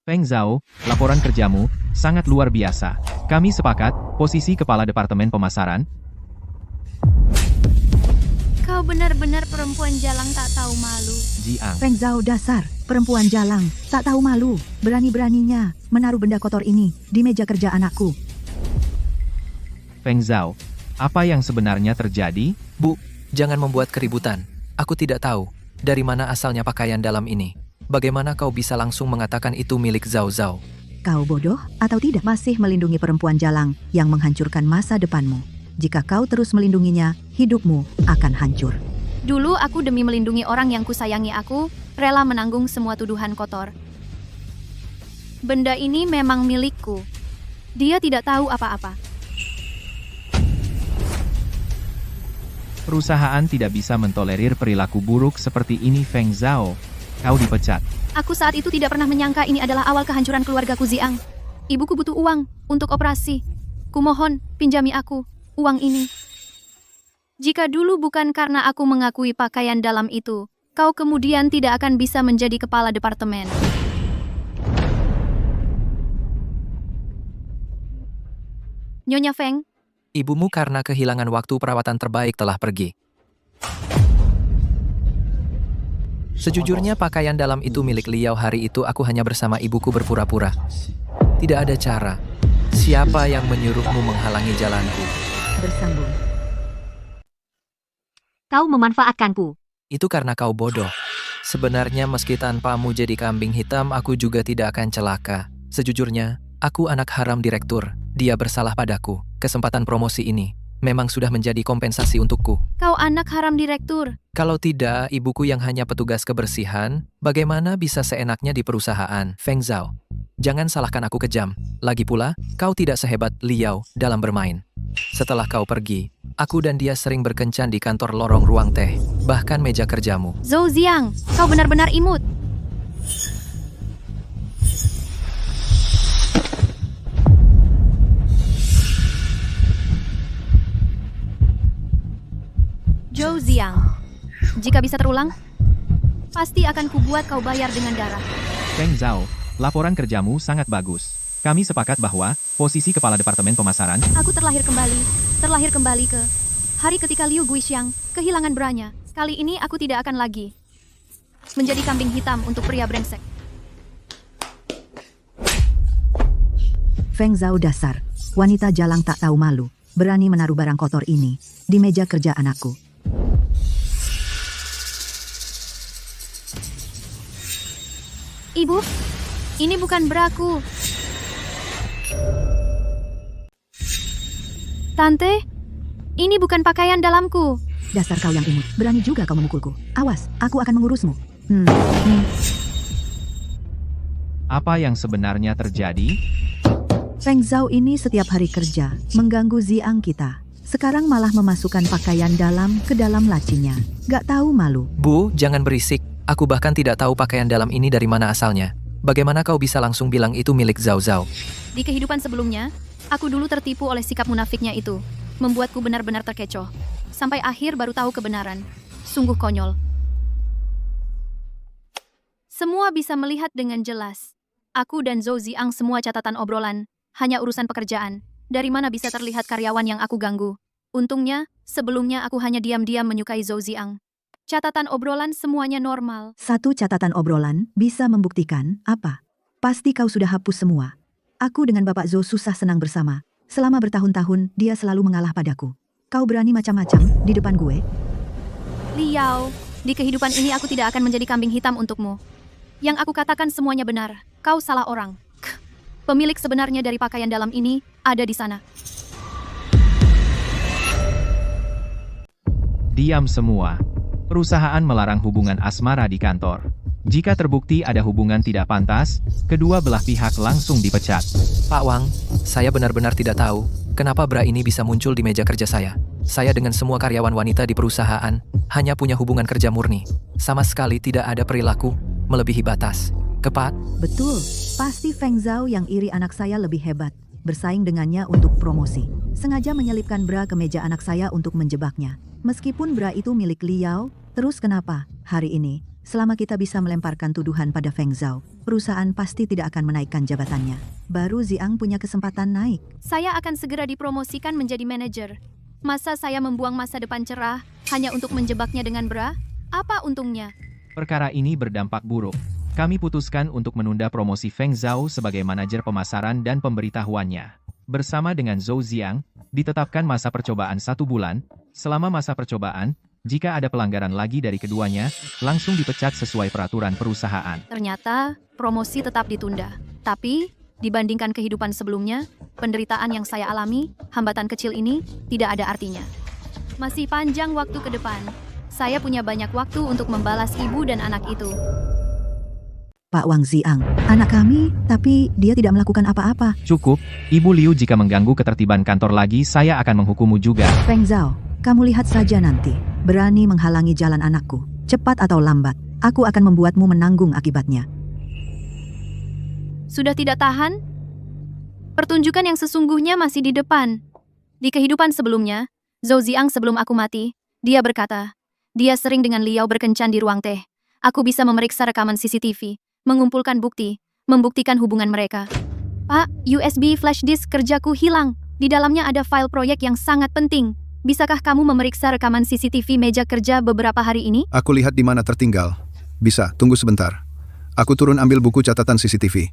Feng Zhao, laporan kerjamu sangat luar biasa. Kami sepakat, posisi kepala departemen pemasaran. Kau benar-benar perempuan jalang tak tahu malu. Jiang. Feng Zhao dasar, perempuan jalang, tak tahu malu, berani-beraninya menaruh benda kotor ini di meja kerja anakku. Feng Zhao, apa yang sebenarnya terjadi? Bu, jangan membuat keributan. Aku tidak tahu dari mana asalnya pakaian dalam ini. Bagaimana kau bisa langsung mengatakan itu milik Zhao Zhao? Kau bodoh atau tidak masih melindungi perempuan jalang yang menghancurkan masa depanmu? Jika kau terus melindunginya, hidupmu akan hancur. Dulu aku demi melindungi orang yang kusayangi aku, rela menanggung semua tuduhan kotor. Benda ini memang milikku. Dia tidak tahu apa-apa. Perusahaan tidak bisa mentolerir perilaku buruk seperti ini Feng Zhao. Kau dipecat. Aku saat itu tidak pernah menyangka ini adalah awal kehancuran keluargaku Ziang. Ibuku butuh uang untuk operasi. Kumohon, pinjami aku uang ini. Jika dulu bukan karena aku mengakui pakaian dalam itu, kau kemudian tidak akan bisa menjadi kepala departemen. Nyonya Feng, Ibumu karena kehilangan waktu perawatan terbaik telah pergi. Sejujurnya pakaian dalam itu milik Liao. Hari itu aku hanya bersama ibuku berpura-pura. Tidak ada cara. Siapa yang menyuruhmu menghalangi jalanku? Bersambung. Kau memanfaatkanku. Itu karena kau bodoh. Sebenarnya meski tanpamu jadi kambing hitam, aku juga tidak akan celaka. Sejujurnya, aku anak haram direktur. Dia bersalah padaku. Kesempatan promosi ini memang sudah menjadi kompensasi untukku. kau anak haram direktur. Kalau tidak, ibuku yang hanya petugas kebersihan, bagaimana bisa seenaknya di perusahaan? Feng Zhao, jangan salahkan aku kejam. Lagi pula, kau tidak sehebat Liao dalam bermain. Setelah kau pergi, aku dan dia sering berkencan di kantor lorong ruang teh, bahkan meja kerjamu. Zhou Ziang, kau benar-benar imut. Zhou Ziang, jika bisa terulang, pasti akan kubuat kau bayar dengan darah. Feng Zhao, laporan kerjamu sangat bagus. Kami sepakat bahwa posisi kepala departemen pemasaran. Aku terlahir kembali ke hari ketika Liu Guixiang kehilangan beranya. Kali ini aku tidak akan lagi menjadi kambing hitam untuk pria brengsek. Feng Zhao dasar, wanita jalang tak tahu malu, berani menaruh barang kotor ini di meja kerja anakku. Ibu, ini bukan beraku. Tante, ini bukan pakaian dalamku. Dasar kau yang imut, berani juga kau memukulku. Awas, aku akan mengurusmu. Apa yang sebenarnya terjadi? Feng Zhao ini setiap hari kerja, mengganggu Ziang kita. Sekarang malah memasukkan pakaian dalam ke dalam lacinya. Gak tahu malu. Bu, jangan berisik. Aku bahkan tidak tahu pakaian dalam ini dari mana asalnya. Bagaimana kau bisa langsung bilang itu milik Zhao Zhao? Di kehidupan sebelumnya, aku dulu tertipu oleh sikap munafiknya itu. Membuatku benar-benar terkecoh. Sampai akhir baru tahu kebenaran. Sungguh konyol. Semua bisa melihat dengan jelas. Aku dan Zhou Ziang semua catatan obrolan. Hanya urusan pekerjaan. Dari mana bisa terlihat karyawan yang aku ganggu? Untungnya, sebelumnya aku hanya diam-diam menyukai Zhou Ziang. Catatan obrolan semuanya normal. Satu catatan obrolan bisa membuktikan apa? Pasti kau sudah hapus semua. Aku dengan Bapak Zhou susah senang bersama. Selama bertahun-tahun, dia selalu mengalah padaku. Kau berani macam-macam di depan gue? Liao, di kehidupan ini aku tidak akan menjadi kambing hitam untukmu. Yang aku katakan semuanya benar. Kau salah orang. Pemilik sebenarnya dari pakaian dalam ini ada di sana. Diam semua. Perusahaan melarang hubungan asmara di kantor. Jika terbukti ada hubungan tidak pantas, kedua belah pihak langsung dipecat. Pak Wang, saya benar-benar tidak tahu kenapa bra ini bisa muncul di meja kerja saya. Saya dengan semua karyawan wanita di perusahaan hanya punya hubungan kerja murni. Sama sekali tidak ada perilaku melebihi batas. Kepat? Betul, pasti Feng Zhao yang iri anak saya lebih hebat. Bersaing dengannya untuk promosi. Sengaja menyelipkan bra ke meja anak saya untuk menjebaknya. Meskipun bra itu milik Liao, terus kenapa hari ini Selama kita bisa melemparkan tuduhan pada Feng Zhao, perusahaan pasti tidak akan menaikkan jabatannya. Baru Ziang punya kesempatan naik. Saya akan segera dipromosikan menjadi manajer. Masa saya membuang masa depan cerah hanya untuk menjebaknya dengan bra? Apa untungnya? Perkara ini berdampak buruk. Kami putuskan untuk menunda promosi Feng Zhao sebagai manajer pemasaran dan pemberitahuannya. Bersama dengan Zhou Ziang, ditetapkan masa percobaan 1 bulan. Selama masa percobaan, jika ada pelanggaran lagi dari keduanya, langsung dipecat sesuai peraturan perusahaan. Ternyata, promosi tetap ditunda. Tapi, dibandingkan kehidupan sebelumnya, penderitaan yang saya alami, hambatan kecil ini, tidak ada artinya. Masih panjang waktu ke depan. Saya punya banyak waktu untuk membalas ibu dan anak itu. Pak Wang Ziang, anak kami, tapi dia tidak melakukan apa-apa. Cukup, Ibu Liu, jika mengganggu ketertiban kantor lagi saya akan menghukummu juga. Feng Zhao, kamu lihat saja nanti. Berani menghalangi jalan anakku. Cepat atau lambat, aku akan membuatmu menanggung akibatnya. Sudah tidak tahan? Pertunjukan yang sesungguhnya masih di depan. Di kehidupan sebelumnya, Zhou Ziang sebelum aku mati, dia berkata, dia sering dengan Liao berkencan di ruang teh. Aku bisa memeriksa rekaman CCTV, mengumpulkan bukti, membuktikan hubungan mereka. Pak, USB flash disk kerjaku hilang. Di dalamnya ada file proyek yang sangat penting. Bisakah kamu memeriksa rekaman CCTV meja kerja beberapa hari ini? Aku lihat di mana tertinggal. Bisa, tunggu sebentar. Aku turun ambil buku catatan CCTV.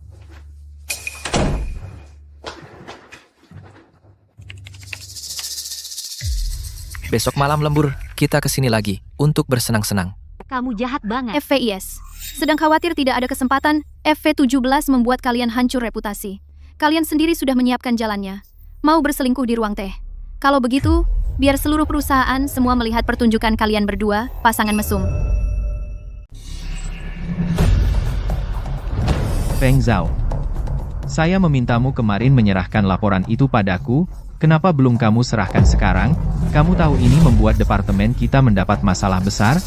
Besok malam lembur, kita kesini lagi untuk bersenang-senang. Kamu jahat banget. FVIS. Sedang khawatir tidak ada kesempatan, FV17 membuat kalian hancur reputasi. Kalian sendiri sudah menyiapkan jalannya. Mau berselingkuh di ruang teh. Kalau begitu, biar seluruh perusahaan semua melihat pertunjukan kalian berdua, pasangan mesum. Feng Zhao, saya memintamu kemarin menyerahkan laporan itu padaku, kenapa belum kamu serahkan sekarang? Kamu tahu ini membuat departemen kita mendapat masalah besar?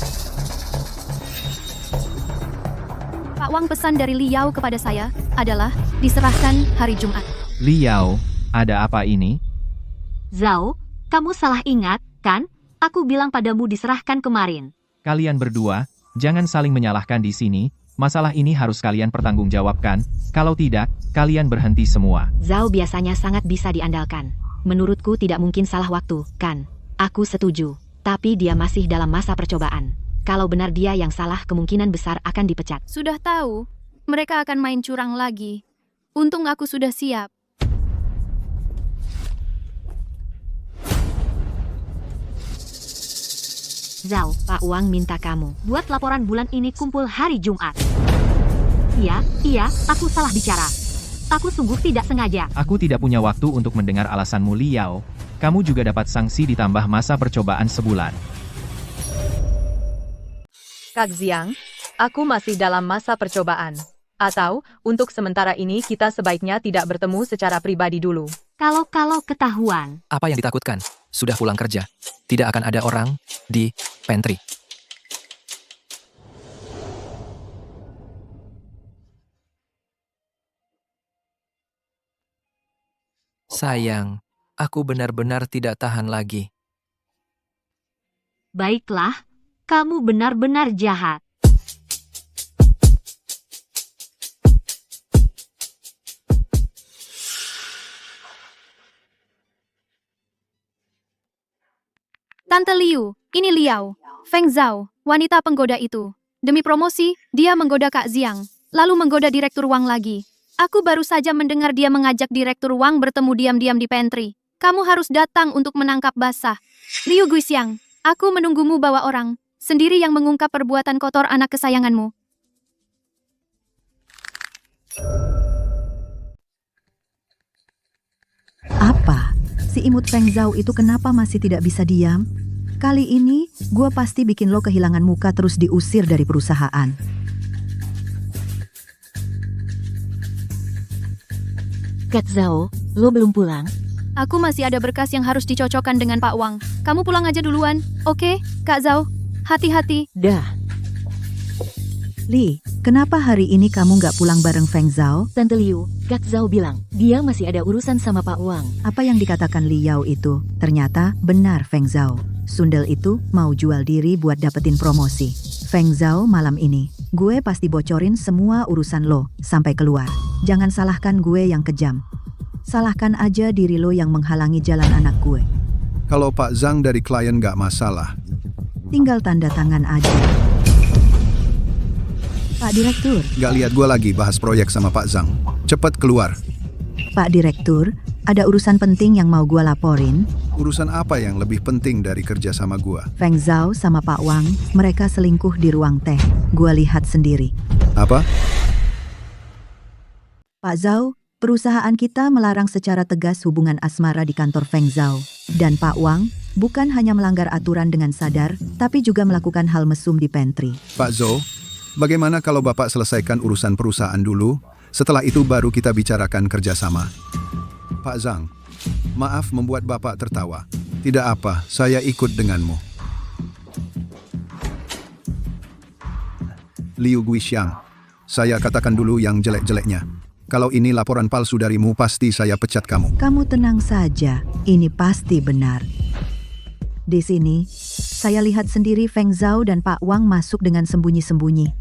Pak Wang, pesan dari Liao kepada saya adalah diserahkan hari Jumat. Liao, ada apa ini? Zhao, kamu salah ingat, kan? Aku bilang padamu diserahkan kemarin. Kalian berdua, jangan saling menyalahkan di sini. Masalah ini harus kalian pertanggungjawabkan. Kalau tidak, kalian berhenti semua. Zhao biasanya sangat bisa diandalkan. Menurutku tidak mungkin salah waktu, kan? Aku setuju. Tapi dia masih dalam masa percobaan. Kalau benar dia yang salah, kemungkinan besar akan dipecat. Sudah tahu, mereka akan main curang lagi. Untung aku sudah siap. Zhao, Pak Wang minta kamu buat laporan bulan ini kumpul hari Jumat. Iya, aku salah bicara. Aku sungguh tidak sengaja. Aku tidak punya waktu untuk mendengar alasanmu, Liao. Kamu juga dapat sanksi ditambah masa percobaan sebulan. Kak Ziang, aku masih dalam masa percobaan. Atau, untuk sementara ini kita sebaiknya tidak bertemu secara pribadi dulu. Kalau ketahuan. Apa yang ditakutkan? Sudah pulang kerja. Tidak akan ada orang di pantry. Sayang, aku benar-benar tidak tahan lagi. Baiklah, kamu benar-benar jahat. Tante Liu, ini Liao. Feng Zhao, wanita penggoda itu. Demi promosi, dia menggoda Kak Ziang, lalu menggoda Direktur Wang lagi. Aku baru saja mendengar dia mengajak Direktur Wang bertemu diam-diam di pantry. Kamu harus datang untuk menangkap basah. Liu Guixiang, aku menunggumu bawa orang, sendiri yang mengungkap perbuatan kotor anak kesayanganmu. Apa? Si imut Feng Zhao itu kenapa masih tidak bisa diam? Kali ini, gua pasti bikin lo kehilangan muka terus diusir dari perusahaan. Kak Zhao, lo belum pulang? Aku masih ada berkas yang harus dicocokkan dengan Pak Wang. Kamu pulang aja duluan, oke, Kak Zhao? Hati-hati. Dah. Li, kenapa hari ini kamu nggak pulang bareng Feng Zhao? Tante Liu, Kak Zhao bilang, dia masih ada urusan sama Pak Wang. Apa yang dikatakan Liao itu, ternyata benar Feng Zhao. Sundel itu mau jual diri buat dapetin promosi. Feng Zhao, malam ini, gue pasti bocorin semua urusan lo sampai keluar. Jangan salahkan gue yang kejam. Salahkan aja diri lo yang menghalangi jalan anak gue. Kalau Pak Zhang dari klien nggak masalah. Tinggal tanda tangan aja. Pak Direktur, Nggak lihat gue lagi bahas proyek sama Pak Zhang. Cepat keluar. Pak Direktur, ada urusan penting yang mau gue laporin. Urusan apa yang lebih penting dari kerja sama gue? Feng Zhao sama Pak Wang, mereka selingkuh di ruang teh. Gue lihat sendiri. Apa? Pak Zhao, perusahaan kita melarang secara tegas hubungan asmara di kantor Feng Zhao. Dan Pak Wang, bukan hanya melanggar aturan dengan sadar, tapi juga melakukan hal mesum di pantry. Pak Zhou, bagaimana kalau Bapak selesaikan urusan perusahaan dulu? Setelah itu baru kita bicarakan kerjasama. Pak Zhang, maaf membuat Bapak tertawa. Tidak apa, saya ikut denganmu. Liu Guixiang, saya katakan dulu yang jelek-jeleknya. Kalau ini laporan palsu darimu, pasti saya pecat kamu. Kamu tenang saja, ini pasti benar. Di sini, saya lihat sendiri Feng Zhao dan Pak Wang masuk dengan sembunyi-sembunyi.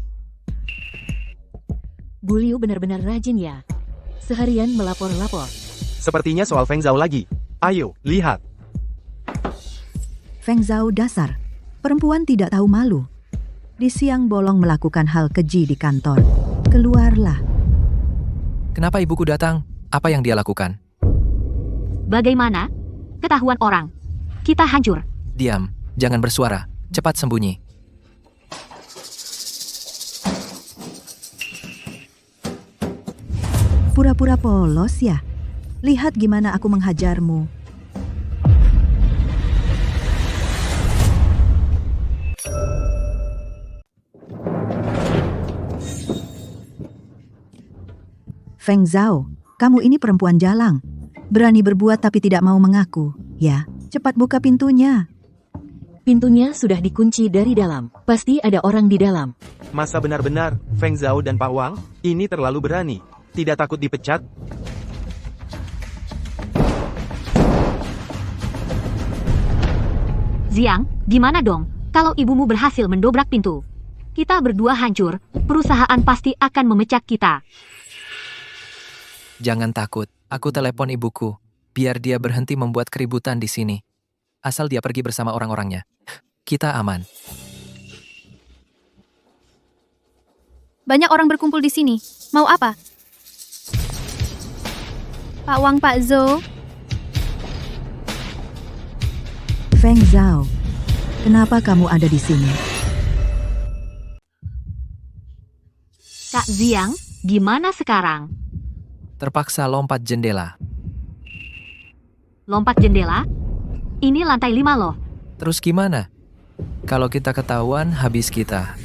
Bu Liu benar-benar rajin ya. Seharian melapor-lapor. Sepertinya soal Feng Zhao lagi. Ayo, lihat. Feng Zhao dasar, perempuan tidak tahu malu. Di siang bolong melakukan hal keji di kantor. Keluarlah. Kenapa ibuku datang? Apa yang dia lakukan? Bagaimana? Ketahuan orang. Kita hancur. Diam, jangan bersuara. Cepat sembunyi. Pura-pura polos ya? Lihat gimana aku menghajarmu. Feng Zhao, kamu ini perempuan jalang. Berani berbuat tapi tidak mau mengaku. Ya, cepat buka pintunya. Pintunya sudah dikunci dari dalam. Pasti ada orang di dalam. Masa benar-benar, Feng Zhao dan Pak Wang, ini terlalu berani. Tidak takut dipecat? Ziang, gimana dong? Kalau ibumu berhasil mendobrak pintu, kita berdua hancur. Perusahaan pasti akan memecat kita. Jangan takut, aku telepon ibuku. Biar dia berhenti membuat keributan di sini. Asal dia pergi bersama orang-orangnya. Kita aman. Banyak orang berkumpul di sini. Mau apa? Pak Wang, Pak Zhou, Feng Zhao, kenapa kamu ada di sini? Kak Ziang, gimana sekarang? Terpaksa lompat jendela. Lompat jendela? Ini lantai 5 loh. Terus gimana? Kalau kita ketahuan, habis kita.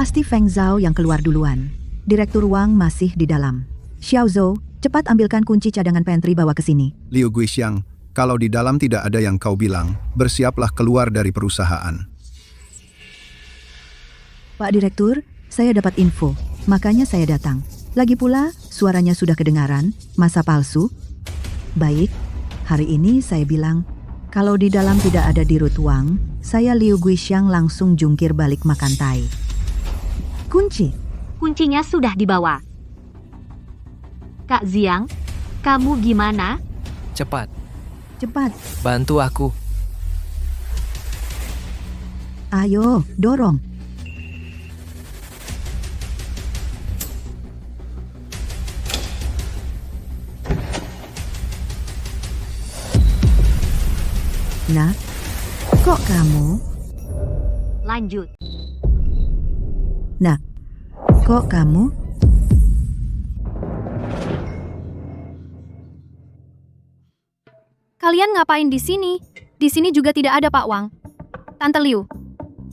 Pasti Feng Zhao yang keluar duluan. Direktur Wang masih di dalam. Xiao Zhou, cepat ambilkan kunci cadangan pantry bawa ke sini. Liu Guixiang, kalau di dalam tidak ada yang kau bilang, bersiaplah keluar dari perusahaan. Pak Direktur, saya dapat info, makanya saya datang. Lagi pula, suaranya sudah kedengaran, masa palsu. Baik, hari ini saya bilang, kalau di dalam tidak ada Dirut Wang, saya Liu Guixiang langsung jungkir balik makan tai. Kunci. Kuncinya sudah dibawa. Kak Ziang, kamu gimana? Cepat, Cepat, bantu aku. ayo, dorong. Nah, kok kamu? Lanjut. Nah, kok kamu? kalian ngapain di sini? Di sini juga tidak ada Pak Wang. Tante Liu,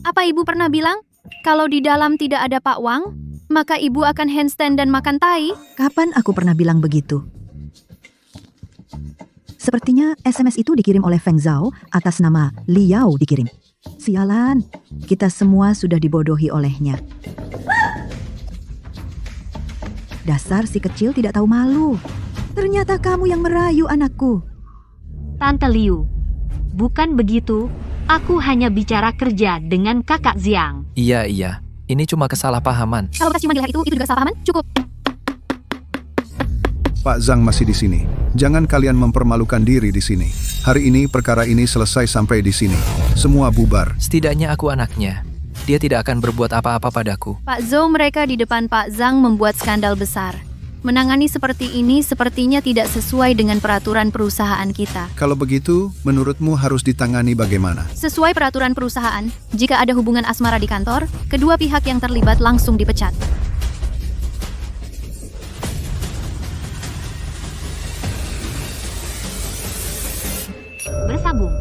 apa ibu pernah bilang kalau di dalam tidak ada Pak Wang, maka ibu akan handstand dan makan tai? Kapan aku pernah bilang begitu? Sepertinya SMS itu dikirim oleh Feng Zhao atas nama Liao dikirim. Sialan, kita semua sudah dibodohi olehnya. Dasar si kecil tidak tahu malu. Ternyata kamu yang merayu anakku. Tante Liu, bukan begitu. Aku hanya bicara kerja dengan kakak Ziang. Iya. Ini cuma kesalahpahaman. Kalau bekas cuma gila itu juga salah pahaman? Cukup. Pak Zhang masih di sini. Jangan kalian mempermalukan diri di sini. Hari ini perkara ini selesai sampai di sini. Semua bubar. Setidaknya aku anaknya. Dia tidak akan berbuat apa-apa padaku. Pak Zhou, mereka di depan Pak Zhang membuat skandal besar. Menangani seperti ini sepertinya tidak sesuai dengan peraturan perusahaan kita. Kalau begitu, menurutmu harus ditangani bagaimana? Sesuai peraturan perusahaan, jika ada hubungan asmara di kantor, kedua pihak yang terlibat langsung dipecat. Bersambung.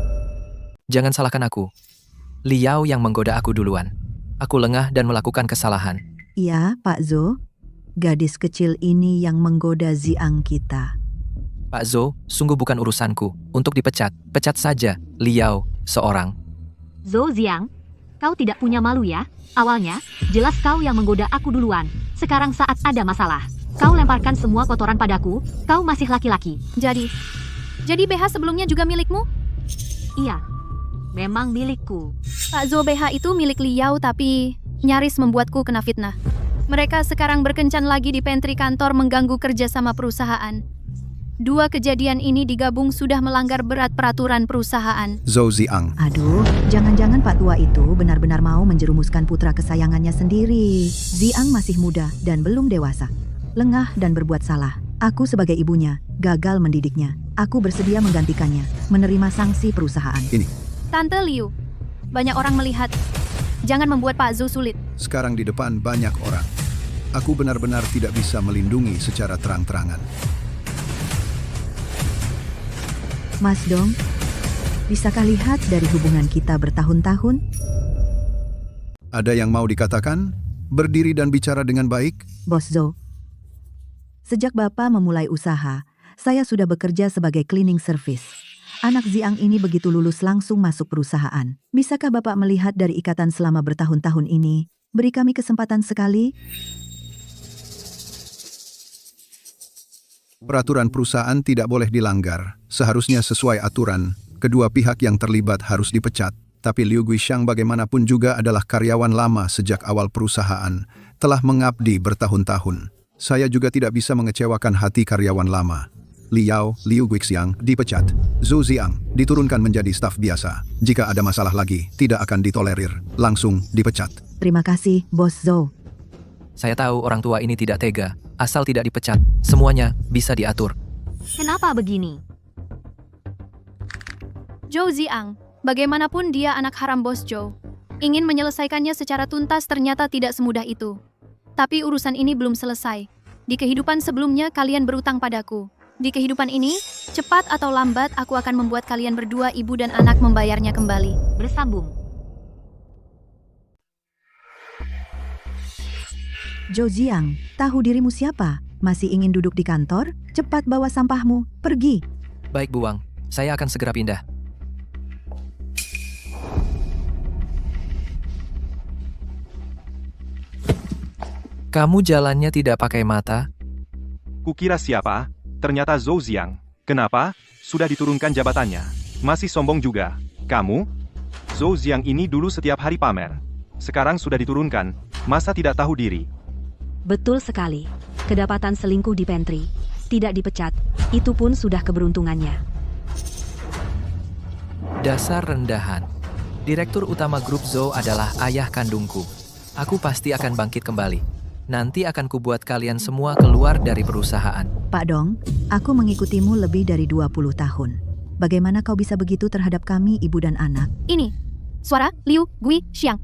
Jangan salahkan aku. Liao yang menggoda aku duluan. Aku lengah dan melakukan kesalahan. Iya, Pak Zhou. Gadis kecil ini yang menggoda Ziang kita. Pak Zhou, sungguh bukan urusanku. Untuk dipecat, pecat saja Liao seorang. Zhou Ziang, kau tidak punya malu ya? Awalnya, jelas kau yang menggoda aku duluan. Sekarang saat ada masalah, kau lemparkan semua kotoran padaku. Kau masih laki-laki. Jadi BH sebelumnya juga milikmu? Iya, memang milikku. Pak Zhou, BH itu milik Liao tapi nyaris membuatku kena fitnah. Mereka sekarang berkencan lagi di pantry kantor mengganggu kerjasama perusahaan. Dua kejadian ini digabung sudah melanggar berat peraturan perusahaan. Zhou Ziang. Aduh, jangan-jangan Pak Tua itu benar-benar mau menjerumuskan putra kesayangannya sendiri. Ziang masih muda dan belum dewasa. Lengah dan berbuat salah. Aku sebagai ibunya, gagal mendidiknya. Aku bersedia menggantikannya, menerima sanksi perusahaan. Ini. Tante Liu, banyak orang melihat. Jangan membuat Pak Zhou sulit. Sekarang di depan banyak orang. Aku benar-benar tidak bisa melindungi secara terang-terangan. Mas Dong, bisakah lihat dari hubungan kita bertahun-tahun? Ada yang mau dikatakan? Berdiri dan bicara dengan baik? Bos Zhou, sejak Bapak memulai usaha, saya sudah bekerja sebagai cleaning service. Anak Ziang ini begitu lulus langsung masuk perusahaan. Bisakah Bapak melihat dari ikatan selama bertahun-tahun ini? Beri kami kesempatan sekali. Peraturan perusahaan tidak boleh dilanggar. Seharusnya sesuai aturan. Kedua pihak yang terlibat harus dipecat. Tapi Liu Guixiang bagaimanapun juga adalah karyawan lama sejak awal perusahaan. Telah mengabdi bertahun-tahun. Saya juga tidak bisa mengecewakan hati karyawan lama. Liu Guixiang dipecat. Zhou Ziang diturunkan menjadi staf biasa. Jika ada masalah lagi, tidak akan ditolerir. Langsung dipecat. Terima kasih, Bos Zhou. Saya tahu orang tua ini tidak tega. Asal tidak dipecat, semuanya bisa diatur. Kenapa begini? Zhou Ziang, bagaimanapun dia anak haram Bos Zhou. Ingin menyelesaikannya secara tuntas ternyata tidak semudah itu. Tapi urusan ini belum selesai. Di kehidupan sebelumnya kalian berutang padaku. Di kehidupan ini, cepat atau lambat aku akan membuat kalian berdua ibu dan anak membayarnya kembali. Bersambung. Zhou Ziang, tahu dirimu siapa? Masih ingin duduk di kantor? Cepat bawa sampahmu, pergi. Baik Buang, saya akan segera pindah. Kamu jalannya tidak pakai mata? Kukira siapa? Ternyata Zhou Ziang. Kenapa? Sudah diturunkan jabatannya. Masih sombong juga. Kamu? Zhou Ziang ini dulu setiap hari pamer. Sekarang sudah diturunkan. Masa tidak tahu diri? Betul sekali. Kedapatan selingkuh di pantry. Tidak dipecat. Itu pun sudah keberuntungannya. Dasar rendahan. Direktur utama grup Zhou adalah ayah kandungku. Aku pasti akan bangkit kembali. Nanti akan kubuat kalian semua keluar dari perusahaan. Pak Dong, aku mengikutimu lebih dari 20 tahun. Bagaimana kau bisa begitu terhadap kami, ibu dan anak? Ini, suara Liu Guixiang.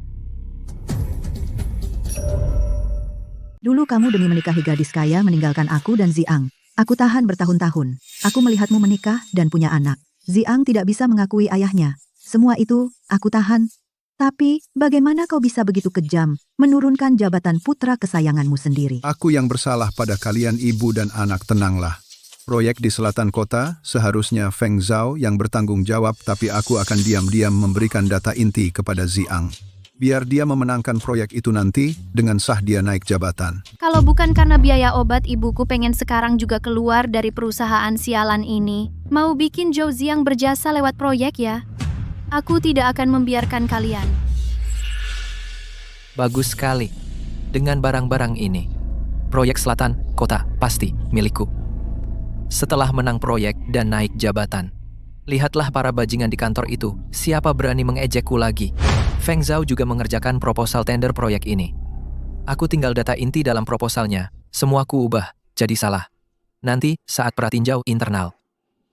Dulu kamu demi menikahi gadis kaya meninggalkan aku dan Ziang. Aku tahan bertahun-tahun. Aku melihatmu menikah dan punya anak. Ziang tidak bisa mengakui ayahnya. Semua itu, aku tahan. Tapi, bagaimana kau bisa begitu kejam, menurunkan jabatan putra kesayanganmu sendiri? Aku yang bersalah pada kalian ibu dan anak, tenanglah. Proyek di selatan kota, seharusnya Feng Zhao yang bertanggung jawab, tapi aku akan diam-diam memberikan data inti kepada Ziang. Biar dia memenangkan proyek itu nanti, dengan sah dia naik jabatan. Kalau bukan karena biaya obat, ibuku pengen sekarang juga keluar dari perusahaan sialan ini. Mau bikin Zhou Ziang berjasa lewat proyek ya? Aku tidak akan membiarkan kalian. Bagus sekali. Dengan barang-barang ini, proyek selatan kota pasti milikku. Setelah menang proyek dan naik jabatan, lihatlah para bajingan di kantor itu, siapa berani mengejekku lagi. Feng Zhao juga mengerjakan proposal tender proyek ini. Aku tinggal data inti dalam proposalnya, semua ku ubah, jadi salah. Nanti saat pratinjau internal.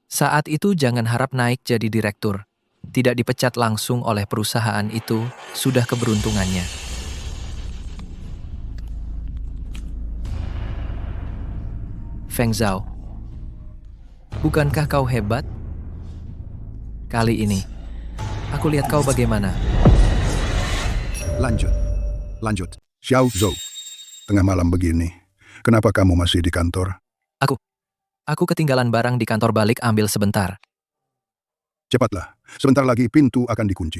Saat itu jangan harap naik jadi direktur. Tidak dipecat langsung oleh perusahaan itu, sudah keberuntungannya. Feng Zhao, bukankah kau hebat? Kali ini, aku lihat kau bagaimana. Lanjut. Xiao Zhou, tengah malam begini, kenapa kamu masih di kantor? Aku ketinggalan barang di kantor, balik ambil sebentar. Cepatlah, sebentar lagi pintu akan dikunci.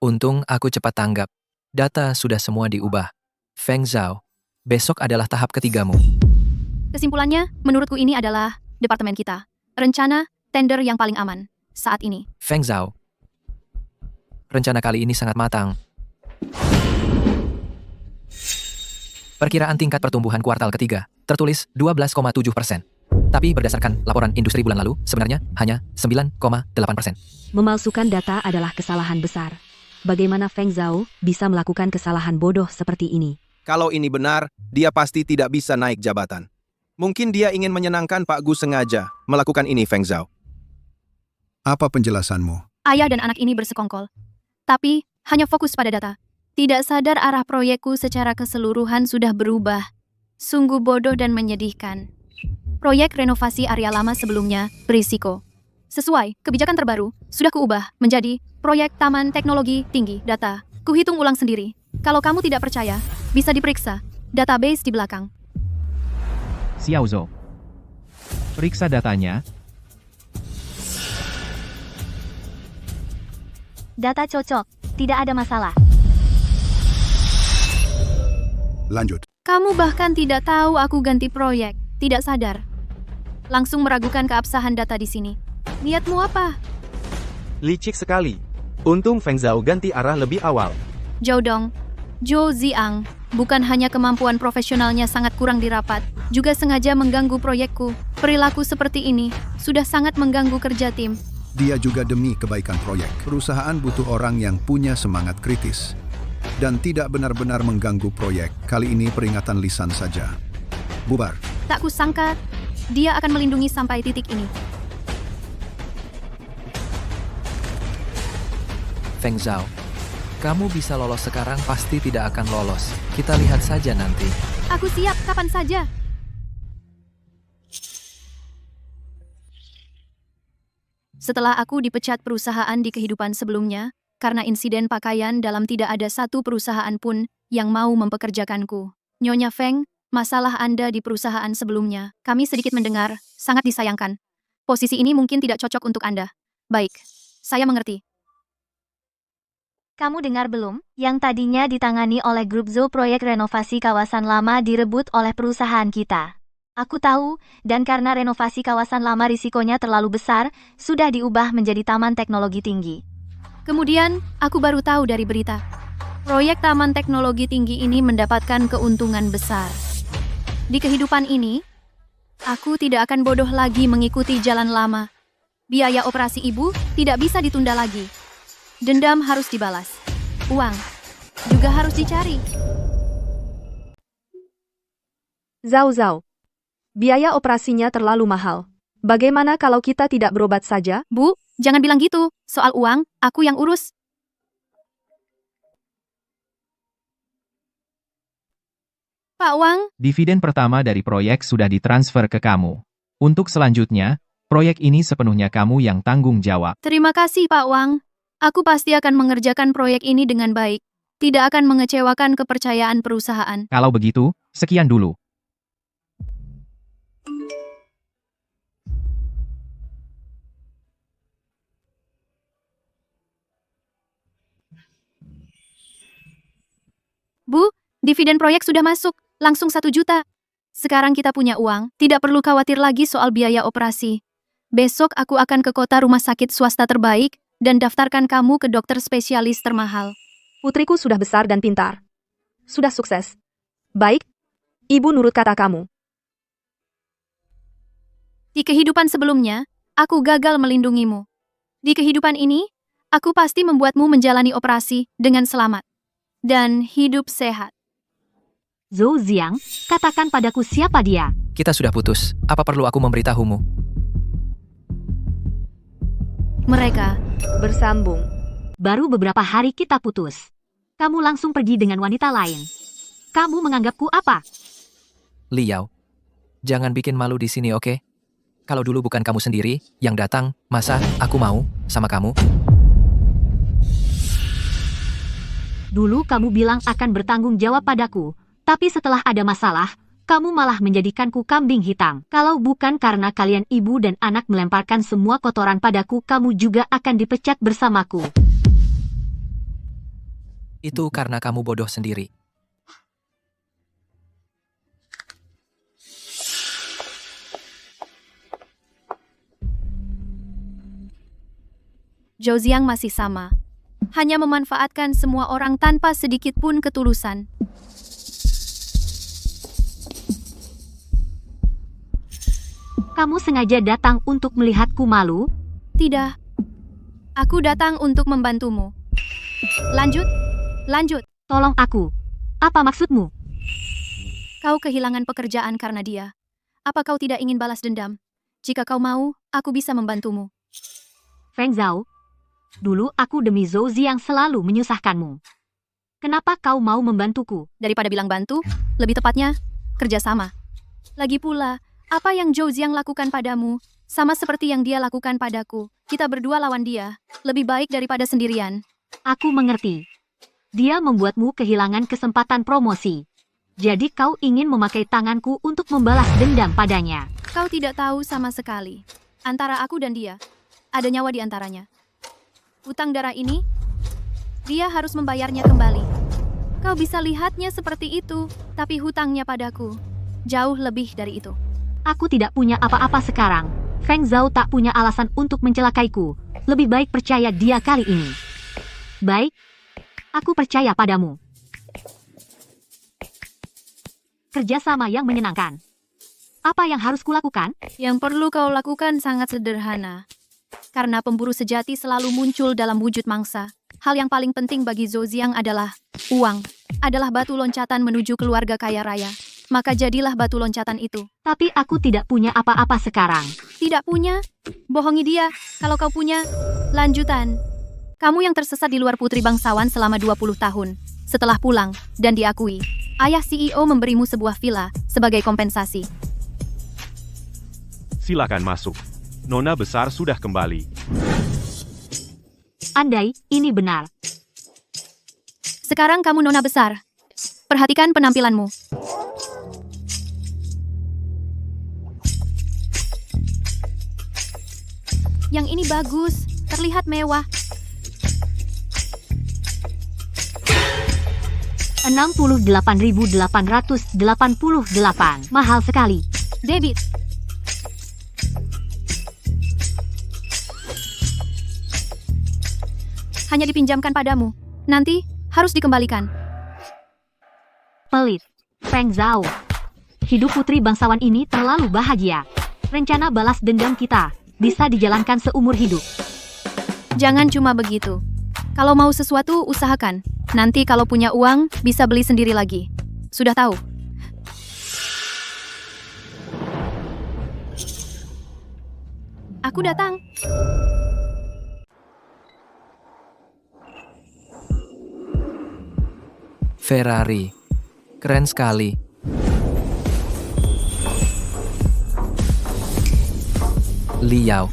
Untung aku cepat tanggap. Data sudah semua diubah. Feng Zhao, besok adalah tahap ketigamu. Kesimpulannya, menurutku ini adalah departemen kita. Rencana tender yang paling aman saat ini. Feng Zhao, rencana kali ini sangat matang. Perkiraan tingkat pertumbuhan kuartal ketiga tertulis 12,7%. Tapi berdasarkan laporan industri bulan lalu, sebenarnya hanya 9,8%. Memalsukan data adalah kesalahan besar. Bagaimana Feng Zhao bisa melakukan kesalahan bodoh seperti ini? Kalau ini benar, dia pasti tidak bisa naik jabatan. Mungkin dia ingin menyenangkan Pak Gu sengaja melakukan ini, Feng Zhao. Apa penjelasanmu? Ayah dan anak ini bersekongkol. Tapi, hanya fokus pada data. Tidak sadar arah proyekku secara keseluruhan sudah berubah. Sungguh bodoh dan menyedihkan. Proyek renovasi area lama sebelumnya berisiko. Sesuai kebijakan terbaru, sudah kuubah menjadi proyek Taman Teknologi Tinggi Data. Kuhitung ulang sendiri. Kalau kamu tidak percaya, bisa diperiksa database di belakang. Xiao Zhou. Periksa datanya. Data cocok, tidak ada masalah. Lanjut. Kamu bahkan tidak tahu aku ganti proyek. Tidak sadar. Langsung meragukan keabsahan data di sini. Niatmu apa? Licik sekali. Untung Feng Zhao ganti arah lebih awal. Zhou Dong, Zhou Ziang, bukan hanya kemampuan profesionalnya sangat kurang dirapat, juga sengaja mengganggu proyekku. Perilaku seperti ini sudah sangat mengganggu kerja tim. Dia juga demi kebaikan proyek. Perusahaan butuh orang yang punya semangat kritis. Dan tidak benar-benar mengganggu proyek. Kali ini peringatan lisan saja. Bubar. Tak kusangka, dia akan melindungi sampai titik ini. Feng Zhao, kamu bisa lolos sekarang, pasti tidak akan lolos. Kita lihat saja nanti. Aku siap kapan saja. Setelah aku dipecat perusahaan di kehidupan sebelumnya, karena insiden pakaian dalam, tidak ada satu perusahaan pun yang mau mempekerjakanku. Nyonya Feng, masalah Anda di perusahaan sebelumnya, kami sedikit mendengar, sangat disayangkan. Posisi ini mungkin tidak cocok untuk Anda. Baik, saya mengerti. Kamu dengar belum? Yang tadinya ditangani oleh grup Zhou, proyek renovasi kawasan lama direbut oleh perusahaan kita. Aku tahu, dan karena renovasi kawasan lama risikonya terlalu besar, sudah diubah menjadi Taman Teknologi Tinggi. Kemudian, aku baru tahu dari berita. Proyek Taman Teknologi Tinggi ini mendapatkan keuntungan besar. Di kehidupan ini, aku tidak akan bodoh lagi mengikuti jalan lama. Biaya operasi ibu tidak bisa ditunda lagi. Dendam harus dibalas. Uang juga harus dicari. Zhao, biaya operasinya terlalu mahal. Bagaimana kalau kita tidak berobat saja? Bu, jangan bilang gitu. Soal uang, aku yang urus. Pak Wang, Dividen pertama dari proyek sudah ditransfer ke kamu. Untuk selanjutnya, proyek ini sepenuhnya kamu yang tanggung jawab. terima kasih Pak Wang. Aku pasti akan mengerjakan proyek ini dengan baik. Tidak akan mengecewakan kepercayaan perusahaan. Kalau begitu, sekian dulu. Bu, dividen proyek sudah masuk, langsung 1 juta. Sekarang kita punya uang, tidak perlu khawatir lagi soal biaya operasi. Besok aku akan ke kota rumah sakit swasta terbaik dan daftarkan kamu ke dokter spesialis termahal. Putriku sudah besar dan pintar. Sudah sukses. Baik, ibu nurut kata kamu. Di kehidupan sebelumnya, aku gagal melindungimu. Di kehidupan ini, aku pasti membuatmu menjalani operasi dengan selamat dan hidup sehat. Zhou Ziang, katakan padaku siapa dia. Kita sudah putus. Apa perlu aku memberitahumu? Mereka Bersambung. Baru beberapa hari kita putus. Kamu langsung pergi dengan wanita lain. Kamu menganggapku apa? Liao, jangan bikin malu di sini, oke? Kalau dulu bukan kamu sendiri yang datang, masa aku mau sama kamu? Dulu kamu bilang akan bertanggung jawab padaku, tapi setelah ada masalah, kamu malah menjadikanku kambing hitam. Kalau bukan karena kalian ibu dan anak melemparkan semua kotoran padaku, kamu juga akan dipecat bersamaku. Itu karena kamu bodoh sendiri. Zhou Ziang masih sama. Hanya memanfaatkan semua orang tanpa sedikit pun ketulusan. Kamu sengaja datang untuk melihatku malu? Tidak. Aku datang untuk membantumu. Lanjut. Lanjut. Tolong aku. Apa maksudmu? Kau kehilangan pekerjaan karena dia. Apa kau tidak ingin balas dendam? Jika kau mau, aku bisa membantumu. Feng Zhao, dulu aku demi Zhou Ziang selalu menyusahkanmu. Kenapa kau mau membantuku? Daripada bilang bantu, lebih tepatnya, kerjasama. Lagi pula, apa yang Zhou Ziang lakukan padamu, sama seperti yang dia lakukan padaku. Kita berdua lawan dia, lebih baik daripada sendirian. Aku mengerti. Dia membuatmu kehilangan kesempatan promosi. Jadi kau ingin memakai tanganku untuk membalas dendam padanya. Kau tidak tahu sama sekali. Antara aku dan dia, ada nyawa di antaranya. Utang darah ini, dia harus membayarnya kembali. Kau bisa lihatnya seperti itu, tapi hutangnya padaku jauh lebih dari itu. Aku tidak punya apa-apa sekarang. Feng Zhao tak punya alasan untuk mencelakaiku. Lebih baik percaya dia kali ini. Baik, aku percaya padamu. Kerjasama yang menyenangkan. Apa yang harus kulakukan? Yang perlu kau lakukan sangat sederhana. Karena pemburu sejati selalu muncul dalam wujud mangsa. Hal yang paling penting bagi Zhou Ziang adalah uang. Adalah batu loncatan menuju keluarga kaya raya. Maka jadilah batu loncatan itu. Tapi aku tidak punya apa-apa sekarang. Tidak punya? Bohongi dia. Kalau kau punya, lanjutan. Kamu yang tersesat di luar putri bangsawan selama 20 tahun. Setelah pulang, dan diakui, ayah CEO memberimu sebuah villa sebagai kompensasi. Silakan masuk. Nona besar sudah kembali. Andai ini benar. Sekarang kamu nona besar. Perhatikan penampilanmu. Yang ini bagus, terlihat mewah. 68.888. Mahal sekali. Debit. Hanya dipinjamkan padamu. Nanti, harus dikembalikan. Pelit. Feng Zhao. Hidup putri bangsawan ini terlalu bahagia. Rencana balas dendam kita bisa dijalankan seumur hidup. Jangan cuma begitu. Kalau mau sesuatu, usahakan. Nanti kalau punya uang, bisa beli sendiri lagi. Sudah tahu? Aku datang. Ferrari. Keren sekali. Liao.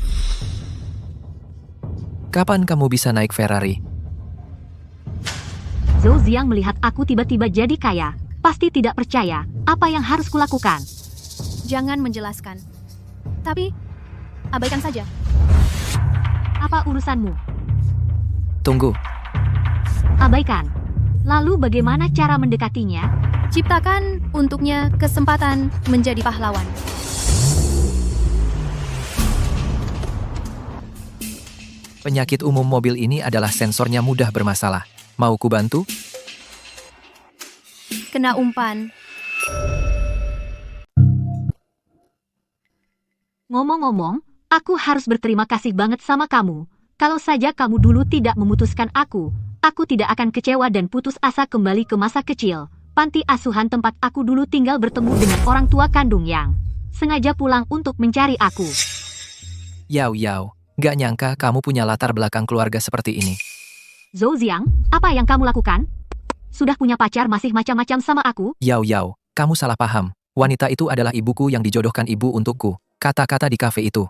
Kapan kamu bisa naik Ferrari? Zhou Ziang melihat aku tiba-tiba jadi kaya. Pasti tidak percaya. Apa yang harus kulakukan? Jangan menjelaskan. Tapi, abaikan saja. Apa urusanmu? Tunggu. Abaikan. Lalu bagaimana cara mendekatinya? Ciptakan untuknya kesempatan menjadi pahlawan. Penyakit umum mobil ini adalah sensornya mudah bermasalah. Mau ku bantu? Kena umpan. Ngomong-ngomong, aku harus berterima kasih banget sama kamu. Kalau saja kamu dulu tidak memutuskan aku tidak akan kecewa dan putus asa kembali ke masa kecil. Panti asuhan tempat aku dulu tinggal bertemu dengan orang tua kandung yang sengaja pulang untuk mencari aku. Yao, gak nyangka kamu punya latar belakang keluarga seperti ini. Zhou Ziang, apa yang kamu lakukan? Sudah punya pacar masih macam-macam sama aku? Yao, kamu salah paham. Wanita itu adalah ibuku yang dijodohkan ibu untukku. Kata-kata di kafe itu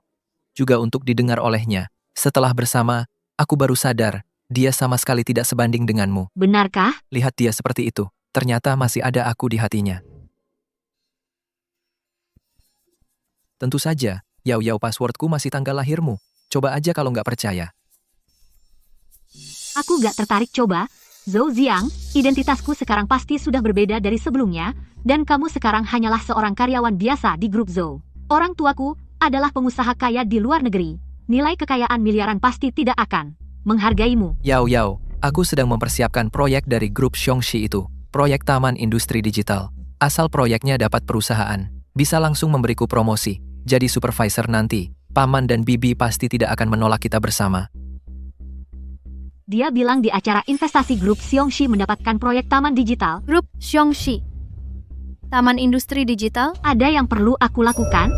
juga untuk didengar olehnya. Setelah bersama, aku baru sadar, dia sama sekali tidak sebanding denganmu. Benarkah? Lihat dia seperti itu. Ternyata masih ada aku di hatinya. Tentu saja, Yao, passwordku masih tanggal lahirmu. Coba aja kalau nggak percaya. Aku gak tertarik coba. Zhou Ziang, identitasku sekarang pasti sudah berbeda dari sebelumnya, dan kamu sekarang hanyalah seorang karyawan biasa di grup Zhou. Orang tuaku adalah pengusaha kaya di luar negeri. Nilai kekayaan miliaran pasti tidak akan menghargaimu. Yao, aku sedang mempersiapkan proyek dari grup Xiongxi itu. Proyek Taman Industri Digital. Asal proyeknya dapat perusahaan, bisa langsung memberiku promosi. Jadi supervisor nanti, Paman dan Bibi pasti tidak akan menolak kita bersama. Dia bilang di acara investasi grup Xiongxi mendapatkan proyek taman digital. Grup Xiongxi. Taman Industri Digital. Ada yang perlu aku lakukan?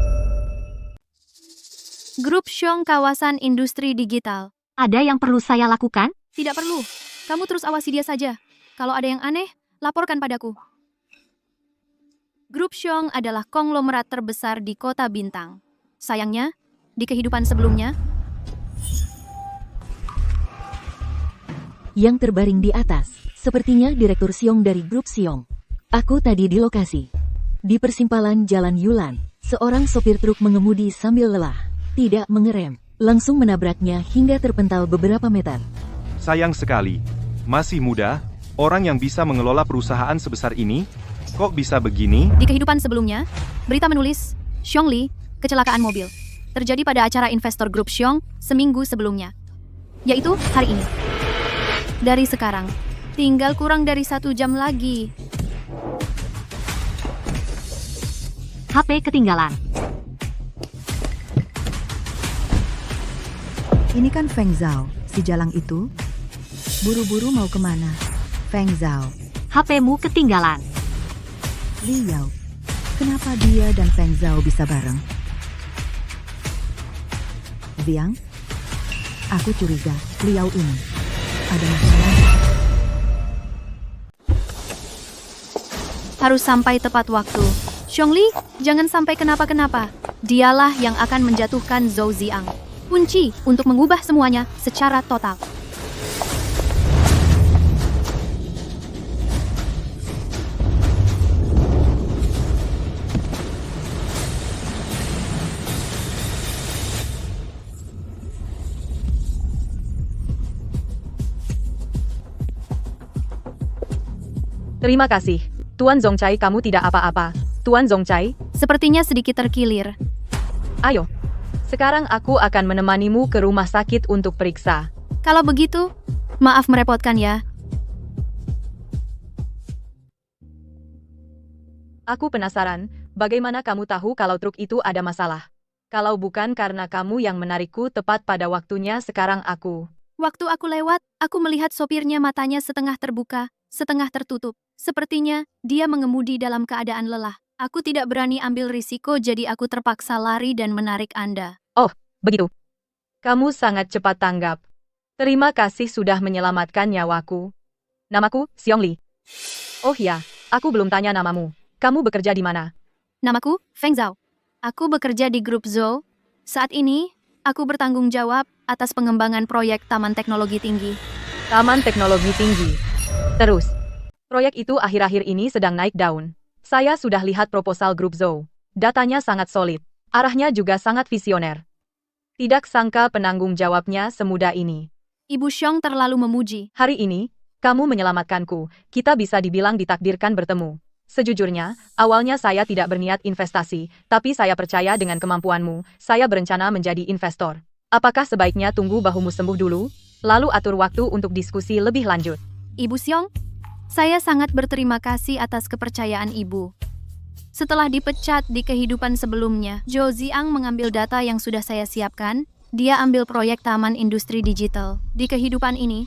Grup Xiong Kawasan Industri Digital. Ada yang perlu saya lakukan? Tidak perlu. Kamu terus awasi dia saja. Kalau ada yang aneh, laporkan padaku. Grup Xiong adalah konglomerat terbesar di Kota Bintang. Sayangnya, di kehidupan sebelumnya, yang terbaring di atas, sepertinya Direktur Xiong dari grup Xiong. Aku tadi di lokasi. Di persimpangan Jalan Yulan, seorang sopir truk mengemudi sambil lelah. Tidak mengerem, langsung menabraknya hingga terpental beberapa meter. Sayang sekali. Masih muda, orang yang bisa mengelola perusahaan sebesar ini, kok bisa begini? di kehidupan sebelumnya, berita menulis, Xiong Li, kecelakaan mobil. Terjadi pada acara investor grup Xiong seminggu sebelumnya. Yaitu hari ini. Dari sekarang, tinggal kurang dari 1 jam lagi. HP ketinggalan. Ini kan Feng Zhao, si jalang itu. Buru-buru mau kemana? Feng Zhao, HP-mu ketinggalan. Liao. Kenapa dia dan Feng Zhao bisa bareng? Ziang, aku curiga Liao ini ada masalah. Harus sampai tepat waktu. Xiong Li, jangan sampai kenapa-kenapa. Dialah yang akan menjatuhkan Zhou Ziang. Kunci untuk mengubah semuanya secara total. Terima kasih. Tuan Zongchai, kamu tidak apa-apa. Tuan Zongchai, Sepertinya sedikit terkilir. ayo. Sekarang aku akan menemanimu ke rumah sakit untuk periksa. Kalau begitu, maaf merepotkan ya. Aku penasaran, bagaimana kamu tahu kalau truk itu ada masalah? Kalau bukan karena kamu yang menarikku tepat pada waktunya, sekarang aku. Waktu aku lewat, aku melihat sopirnya matanya setengah terbuka, setengah tertutup. Sepertinya, dia mengemudi dalam keadaan lelah. Aku tidak berani ambil risiko, jadi aku terpaksa lari dan menarik Anda. Oh, begitu. Kamu sangat cepat tanggap. Terima kasih sudah menyelamatkan nyawaku. Namaku, Xiong Li. Oh ya, aku belum tanya namamu. Kamu bekerja di mana? Namaku, Feng Zhao. Aku bekerja di grup Zhou. Saat ini, aku bertanggung jawab atas pengembangan proyek Taman Teknologi Tinggi. Taman Teknologi Tinggi. Terus, proyek itu akhir-akhir ini sedang naik daun. Saya sudah lihat proposal grup Zhou. Datanya sangat solid. Arahnya juga sangat visioner. Tidak sangka penanggung jawabnya semudah ini. Ibu Xiong terlalu memuji. Hari ini, Kamu menyelamatkanku, kita bisa dibilang ditakdirkan bertemu. Sejujurnya, awalnya saya tidak berniat investasi, tapi saya percaya dengan kemampuanmu, saya berencana menjadi investor. Apakah sebaiknya tunggu bahumu sembuh dulu, lalu atur waktu untuk diskusi lebih lanjut? Ibu Xiong, saya sangat berterima kasih atas kepercayaan Ibu. Setelah dipecat di kehidupan sebelumnya, Zhou Ziang mengambil data yang sudah saya siapkan, dia ambil proyek Taman Industri Digital. Di kehidupan ini,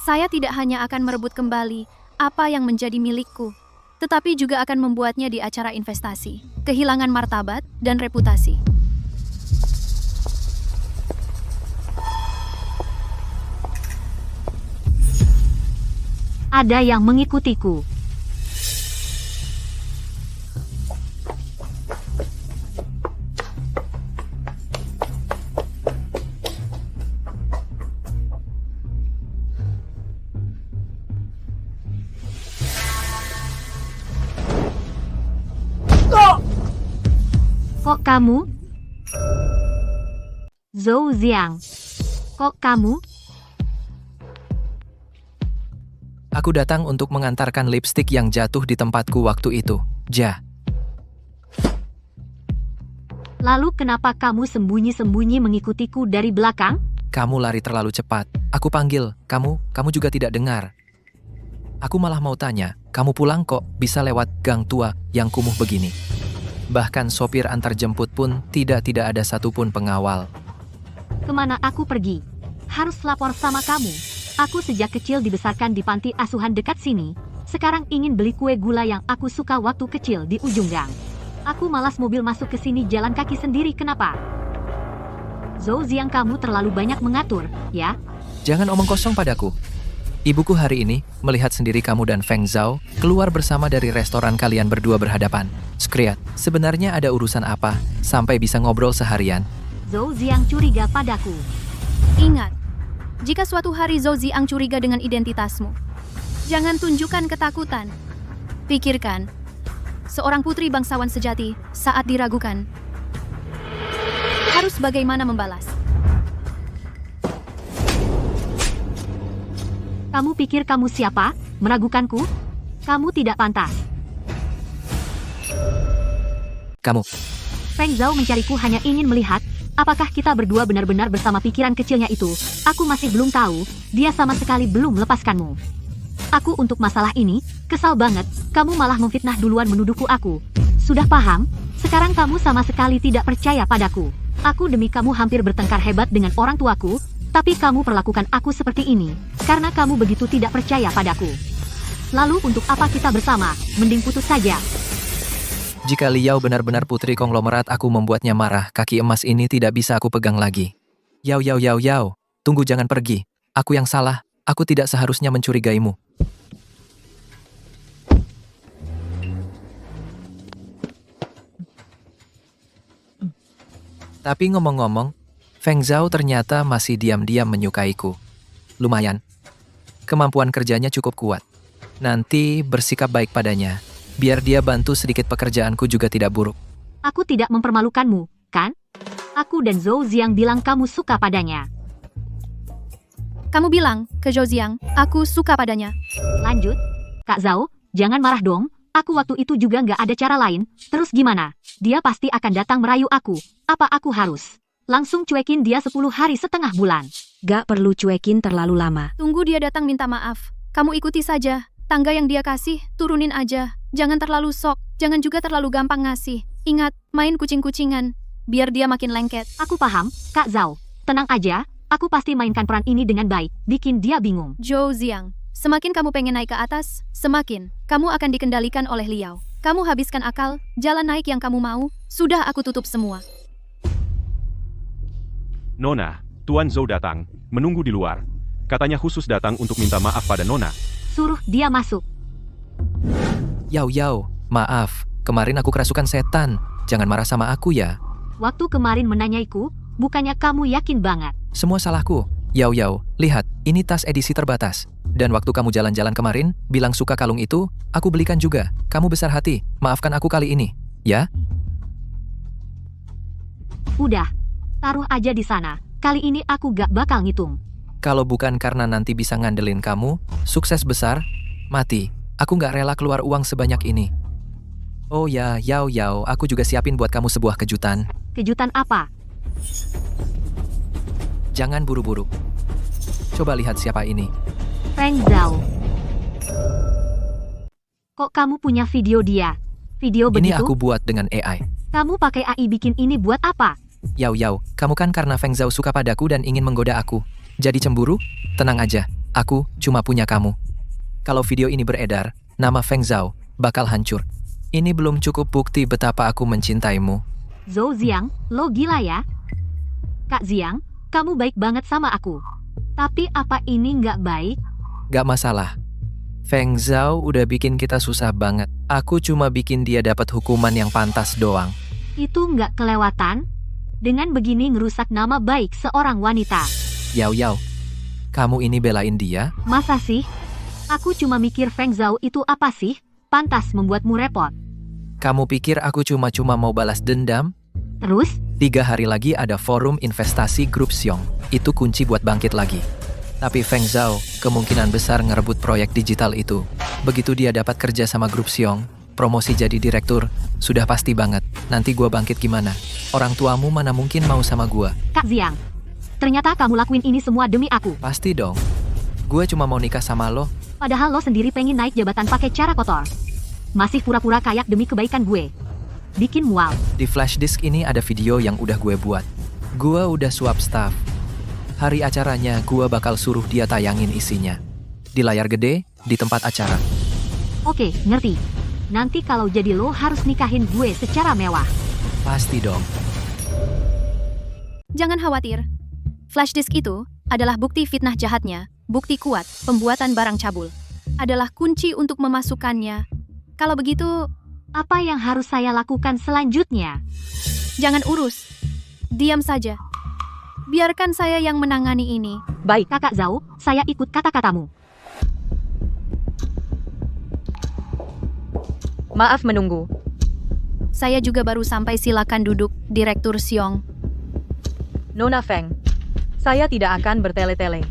saya tidak hanya akan merebut kembali apa yang menjadi milikku, tetapi juga akan membuatnya di acara investasi, kehilangan martabat dan reputasi. Ada yang mengikutiku. Kok kamu? Zhou Ziang. Kok kamu? Aku datang untuk mengantarkan lipstik yang jatuh di tempatku waktu itu. Ja. Lalu kenapa kamu sembunyi-sembunyi mengikutiku dari belakang? Kamu lari terlalu cepat. Aku panggil, kamu juga tidak dengar. Aku malah mau tanya, kamu pulang kok bisa lewat gang tua yang kumuh begini? Bahkan sopir antar jemput pun tidak ada satupun pengawal. Kemana aku pergi? Harus lapor sama kamu. Aku sejak kecil dibesarkan di panti asuhan dekat sini. Sekarang ingin beli kue gula yang aku suka waktu kecil di ujung gang. Aku malas mobil masuk ke sini jalan kaki sendiri, kenapa? Zhou Ziang, kamu terlalu banyak mengatur, ya? Jangan omong kosong padaku. Ibuku hari ini melihat sendiri kamu dan Feng Zhao keluar bersama dari restoran kalian berdua berhadapan. Skriat, sebenarnya ada urusan apa sampai bisa ngobrol seharian? Zhou Ziang curiga padaku. Ingat, jika suatu hari Zhou Ziang curiga dengan identitasmu, jangan tunjukkan ketakutan. Pikirkan, seorang putri bangsawan sejati saat diragukan harus bagaimana membalas. Kamu pikir kamu siapa? Meragukanku? Kamu tidak pantas. Kamu. Feng Zhao mencariku hanya ingin melihat apakah kita berdua benar-benar bersama pikiran kecilnya itu. Aku masih belum tahu, dia sama sekali belum melepaskanmu. Aku untuk masalah ini, kesal banget, kamu malah memfitnah duluan menuduhku aku. Sudah paham? Sekarang kamu sama sekali tidak percaya padaku. Aku demi kamu hampir bertengkar hebat dengan orang tuaku, tapi kamu perlakukan aku seperti ini, karena kamu begitu tidak percaya padaku. Lalu untuk apa kita bersama? Mending putus saja. Jika Liao benar-benar putri konglomerat, aku membuatnya marah. Kaki emas ini tidak bisa aku pegang lagi. Yao, tunggu, jangan pergi. Aku yang salah, aku tidak seharusnya mencurigaimu. Tapi ngomong-ngomong, Feng Zhao ternyata masih diam-diam menyukaiku. Lumayan. Kemampuan kerjanya cukup kuat. Nanti bersikap baik padanya. Biar dia bantu sedikit pekerjaanku juga tidak buruk. Aku tidak mempermalukanmu, kan? Aku dan Zhou Ziang bilang kamu suka padanya. Kamu bilang ke Zhou Ziang, aku suka padanya. Lanjut. Kak Zhao, jangan marah dong. Aku waktu itu juga nggak ada cara lain. Terus gimana? Dia pasti akan datang merayu aku. Apa aku harus langsung cuekin dia 10 hari setengah bulan? Gak perlu cuekin terlalu lama. Tunggu dia datang minta maaf. Kamu ikuti saja. Tangga yang dia kasih, turunin aja. Jangan terlalu sok. Jangan juga terlalu gampang ngasih. Ingat, main kucing-kucingan. Biar dia makin lengket. Aku paham, Kak Zhao. Tenang aja. Aku pasti mainkan peran ini dengan baik. Bikin dia bingung. Zhou Ziang, semakin kamu pengen naik ke atas, semakin kamu akan dikendalikan oleh Liao. Kamu habiskan akal, jalan naik yang kamu mau, sudah aku tutup semua. Nona, Tuan Zhou datang, menunggu di luar. Katanya khusus datang untuk minta maaf pada Nona. Suruh dia masuk. Yao, maaf. Kemarin aku kerasukan setan. Jangan marah sama aku ya. Waktu kemarin menanyaiku, bukannya kamu yakin banget? Semua salahku. Yao, lihat, ini tas edisi terbatas. Dan waktu kamu jalan-jalan kemarin, bilang suka kalung itu, aku belikan juga. Kamu besar hati, maafkan aku kali ini, ya? Udah, taruh aja di sana. Kali ini aku gak bakal ngitung. Kalau bukan karena nanti bisa ngandelin kamu, sukses besar, mati. Aku nggak rela keluar uang sebanyak ini. Oh ya, Yao, aku juga siapin buat kamu sebuah kejutan. Kejutan apa? Jangan buru-buru. Coba lihat siapa ini. Feng Zhao. Kok kamu punya video dia? Video Ini begitu? aku buat dengan AI. Kamu pakai AI bikin ini buat apa? Yao, kamu kan karena Feng Zhao suka padaku dan ingin menggoda aku. Jadi cemburu? Tenang aja, aku cuma punya kamu. Kalau video ini beredar, nama Feng Zhao bakal hancur. Ini belum cukup bukti betapa aku mencintaimu. Zhou Ziang, lo gila ya? Kak Ziang, kamu baik banget sama aku. Tapi apa ini nggak baik? Gak masalah. Feng Zhao udah bikin kita susah banget. Aku cuma bikin dia dapat hukuman yang pantas doang. Itu nggak kelewatan? Dengan begini ngerusak nama baik seorang wanita. Yao, kamu ini belain dia? Masa sih? Aku cuma mikir Feng Zhao itu apa sih? Pantas membuatmu repot. Kamu pikir aku cuma mau balas dendam? Terus? 3 hari lagi ada forum investasi grup Xiong. Itu kunci buat bangkit lagi. Tapi Feng Zhao kemungkinan besar ngerebut proyek digital itu. Begitu dia dapat kerja sama grup Xiong, promosi jadi direktur, sudah pasti banget. Nanti gua bangkit gimana? Orang tuamu mana mungkin mau sama gua? Kak Ziang, ternyata kamu lakuin ini semua demi aku. Pasti dong. Gue cuma mau nikah sama lo. Padahal lo sendiri pengen naik jabatan pakai cara kotor. Masih pura-pura kayak demi kebaikan gue. Bikin mual. Di flash disk ini ada video yang udah gue buat. Gue udah suap staff. Hari acaranya gue bakal suruh dia tayangin isinya. Di layar gede, di tempat acara. Oke, ngerti. Nanti kalau jadi lo harus nikahin gue secara mewah. Pasti dong. Jangan khawatir. Flash disk itu adalah bukti fitnah jahatnya, bukti kuat, pembuatan barang cabul. Adalah kunci untuk memasukkannya. Kalau begitu, apa yang harus saya lakukan selanjutnya? jangan urus. Diam saja. Biarkan saya yang menangani ini. Baik, Kakak Zhao, saya ikut kata-katamu. Maaf menunggu. Saya juga baru sampai, silakan duduk, Direktur Xiong. Nona Feng, saya tidak akan bertele-tele.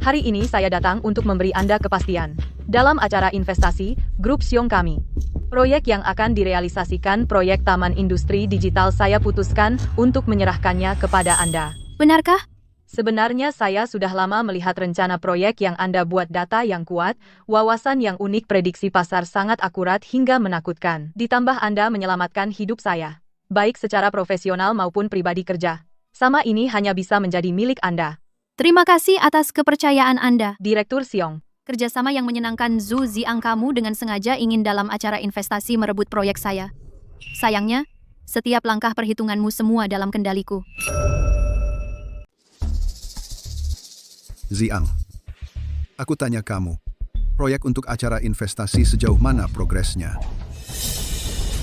Hari ini saya datang untuk memberi Anda kepastian. Dalam acara investasi, grup Xiong kami. Proyek yang akan direalisasikan proyek Taman Industri Digital saya putuskan untuk menyerahkannya kepada Anda. Benarkah? Sebenarnya saya sudah lama melihat rencana proyek yang Anda buat, data yang kuat, wawasan yang unik, prediksi pasar sangat akurat hingga menakutkan. Ditambah Anda menyelamatkan hidup saya. Baik secara profesional maupun pribadi kerja. Sama ini hanya bisa menjadi milik Anda. Terima kasih atas kepercayaan Anda. Direktur Xiong. Kerjasama yang menyenangkan. Zhou Ziang, kamu dengan sengaja ingin dalam acara investasi merebut proyek saya. Sayangnya, setiap langkah perhitunganmu semua dalam kendaliku. Ziang, aku tanya kamu, proyek untuk acara investasi sejauh mana progresnya?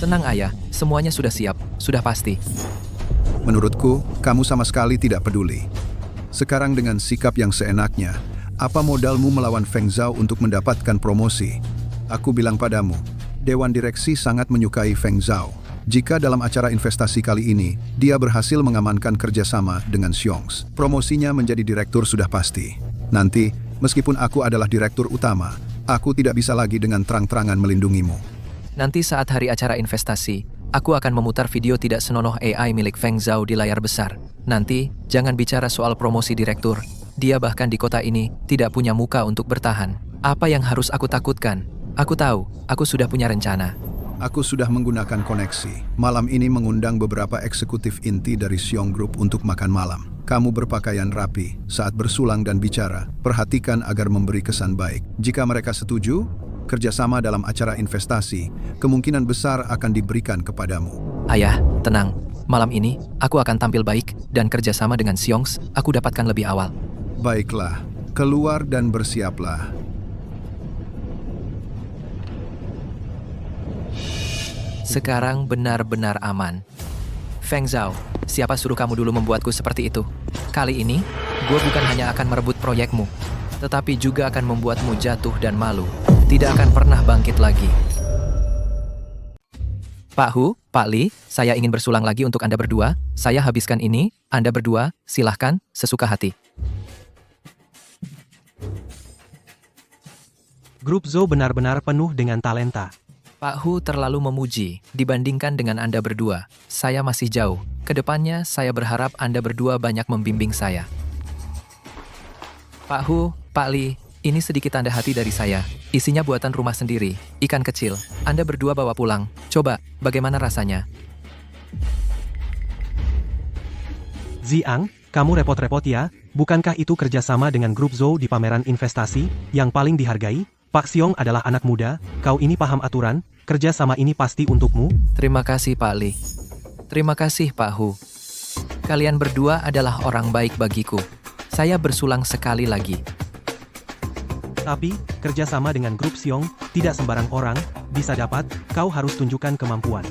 Tenang ayah, semuanya sudah siap, sudah pasti. Menurutku, kamu sama sekali tidak peduli. Sekarang dengan sikap yang seenaknya, apa modalmu melawan Feng Zhao untuk mendapatkan promosi? Aku bilang padamu, Dewan Direksi sangat menyukai Feng Zhao. Jika dalam acara investasi kali ini, dia berhasil mengamankan kerjasama dengan Xiong, promosinya menjadi direktur sudah pasti. Nanti, meskipun aku adalah direktur utama, aku tidak bisa lagi dengan terang-terangan melindungimu. Nanti saat hari acara investasi, aku akan memutar video tidak senonoh AI milik Feng Zhao di layar besar. Nanti, jangan bicara soal promosi direktur. Dia bahkan di kota ini tidak punya muka untuk bertahan. Apa yang harus aku takutkan? Aku tahu, aku sudah punya rencana. Aku sudah menggunakan koneksi. Malam ini mengundang beberapa eksekutif inti dari Xiong Group untuk makan malam. Kamu berpakaian rapi saat bersulang dan bicara. Perhatikan agar memberi kesan baik. Jika mereka setuju, kerjasama dalam acara investasi kemungkinan besar akan diberikan kepadamu. Ayah, tenang. Malam ini, aku akan tampil baik dan kerjasama dengan Xiong aku dapatkan lebih awal. Baiklah, keluar dan bersiaplah. Sekarang benar-benar aman. Feng Zhao, siapa suruh kamu dulu membuatku seperti itu? Kali ini, gue bukan hanya akan merebut proyekmu, tetapi juga akan membuatmu jatuh dan malu. Tidak akan pernah bangkit lagi. Pak Hu, Pak Li, saya ingin bersulang lagi untuk Anda berdua. Saya habiskan ini, Anda berdua, silahkan, sesuka hati. Grup Zhou benar-benar penuh dengan talenta. Pak Hu terlalu memuji dibandingkan dengan Anda berdua. Saya masih jauh. Kedepannya, saya berharap Anda berdua banyak membimbing saya. Pak Hu, Pak Li, ini sedikit tanda hati dari saya. Isinya buatan rumah sendiri, ikan kecil. Anda berdua bawa pulang. Coba, bagaimana rasanya? Ziang, kamu repot-repot ya? Bukankah itu kerjasama dengan Grup Zhou di pameran investasi yang paling dihargai? Pak Xiong adalah anak muda, kau ini paham aturan, kerjasama ini pasti untukmu. Terima kasih Pak Li. Terima kasih Pak Hu. Kalian berdua adalah orang baik bagiku. Saya bersulang sekali lagi. Tapi, kerjasama dengan Grup Xiong, tidak sembarang orang bisa dapat, kau harus tunjukkan kemampuan.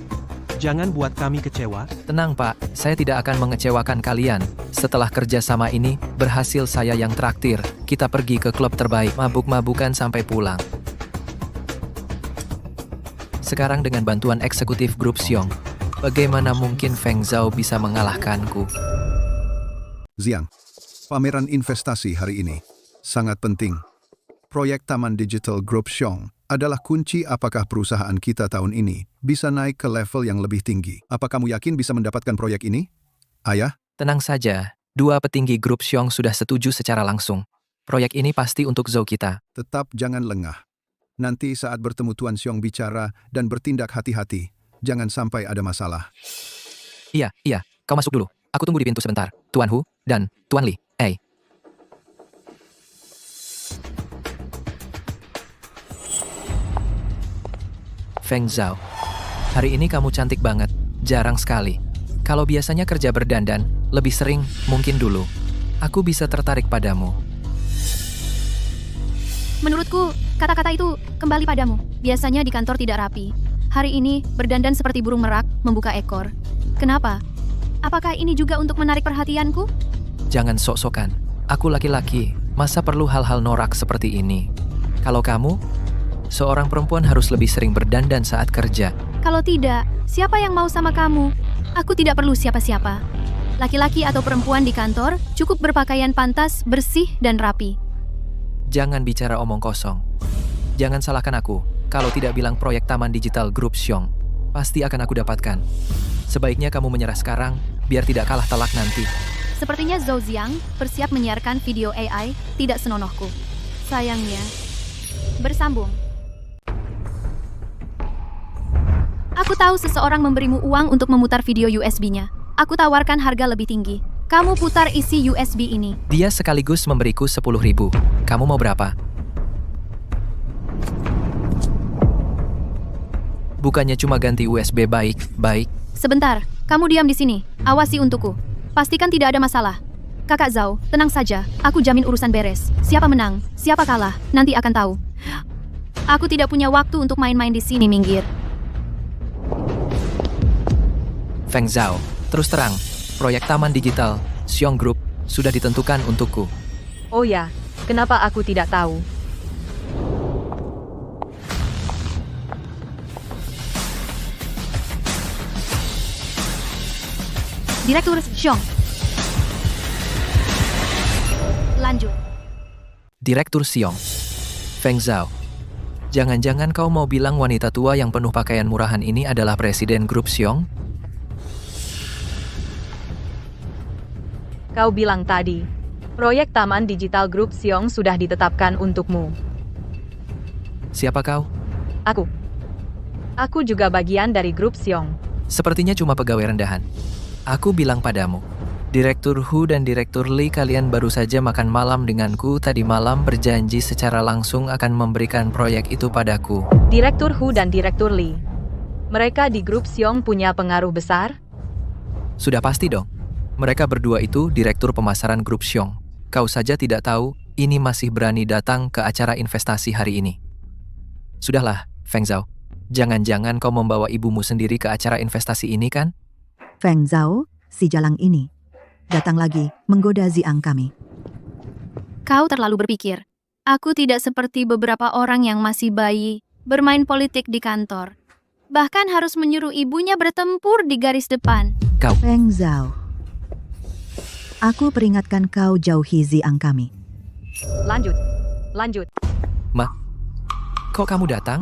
Jangan buat kami kecewa. Tenang Pak, saya tidak akan mengecewakan kalian. Setelah kerjasama ini, berhasil saya yang traktir. Kita pergi ke klub terbaik, mabuk-mabukan sampai pulang. Sekarang dengan bantuan eksekutif Grup Xiong, bagaimana mungkin Feng Zhao bisa mengalahkanku? Ziang, pameran investasi hari ini sangat penting. Proyek Taman Digital Grup Xiong adalah kunci apakah perusahaan kita tahun ini bisa naik ke level yang lebih tinggi. Apa kamu yakin bisa mendapatkan proyek ini? Ayah? Tenang saja, dua petinggi Grup Xiong sudah setuju secara langsung. Proyek ini pasti untuk Zhou kita. Tetap jangan lengah. Nanti saat bertemu Tuan Xiong bicara dan bertindak hati-hati. Jangan sampai ada masalah. Iya, kau masuk dulu. Aku tunggu di pintu sebentar. Tuan Hu dan Tuan Li. Feng Zhao, hari ini kamu cantik banget. Jarang sekali. Kalau biasanya kerja berdandan, lebih sering, mungkin dulu. Aku bisa tertarik padamu. Menurutku, kata-kata itu kembali padamu. Biasanya di kantor tidak rapi. Hari ini, berdandan seperti burung merak, membuka ekor. Kenapa? Apakah ini juga untuk menarik perhatianku? Jangan sok-sokan. Aku laki-laki, masa perlu hal-hal norak seperti ini? Kalau kamu, seorang perempuan harus lebih sering berdandan saat kerja. Kalau tidak, siapa yang mau sama kamu? Aku tidak perlu siapa-siapa. Laki-laki atau perempuan di kantor cukup berpakaian pantas, bersih, dan rapi. Jangan bicara omong kosong. Jangan salahkan aku. Kalau tidak bilang proyek Taman Digital Grup Xiong, pasti akan aku dapatkan. Sebaiknya kamu menyerah sekarang, biar tidak kalah telak nanti. Sepertinya Zhou Ziang bersiap menyiarkan video AI, tidak senonohku. Sayangnya, bersambung. Aku tahu seseorang memberimu uang untuk memutar video USB-nya. Aku tawarkan harga lebih tinggi. Kamu putar isi USB ini. Dia sekaligus memberiku 10.000. Kamu mau berapa? Bukannya cuma ganti USB baik. Sebentar, kamu diam di sini. Awasi untukku. Pastikan tidak ada masalah. Kakak Zhao, tenang saja. Aku jamin urusan beres. Siapa menang, siapa kalah, nanti akan tahu. Aku tidak punya waktu untuk main-main di sini, minggir. Feng Zhao, terus terang, proyek Taman Digital Xiong Group sudah ditentukan untukku. Oh ya, kenapa aku tidak tahu? Direktur Xiong. Lanjut. Direktur Xiong. Feng Zhao. Jangan-jangan kau mau bilang wanita tua yang penuh pakaian murahan ini adalah presiden grup Xiong? Kau bilang tadi, proyek Taman Digital Grup Xiong sudah ditetapkan untukmu. Siapa kau? Aku. Aku juga bagian dari grup Xiong. Sepertinya cuma pegawai rendahan. Aku bilang padamu, Direktur Hu dan Direktur Li kalian baru saja makan malam denganku tadi malam berjanji secara langsung akan memberikan proyek itu padaku. Direktur Hu dan Direktur Li. Mereka di grup Xiong punya pengaruh besar? Sudah pasti dong. Mereka berdua itu direktur pemasaran grup Xiong. Kau saja tidak tahu, ini masih berani datang ke acara investasi hari ini. Sudahlah, Feng Zhao. Jangan-jangan kau membawa ibumu sendiri ke acara investasi ini kan? Feng Zhao, si jalang ini. Datang lagi, menggoda Ziang kami. Kau terlalu berpikir. Aku tidak seperti beberapa orang yang masih bayi, bermain politik di kantor. Bahkan harus menyuruh ibunya bertempur di garis depan. Kau. Feng Zhao. Aku peringatkan kau jauhi Ziang kami. Lanjut. kok kamu datang?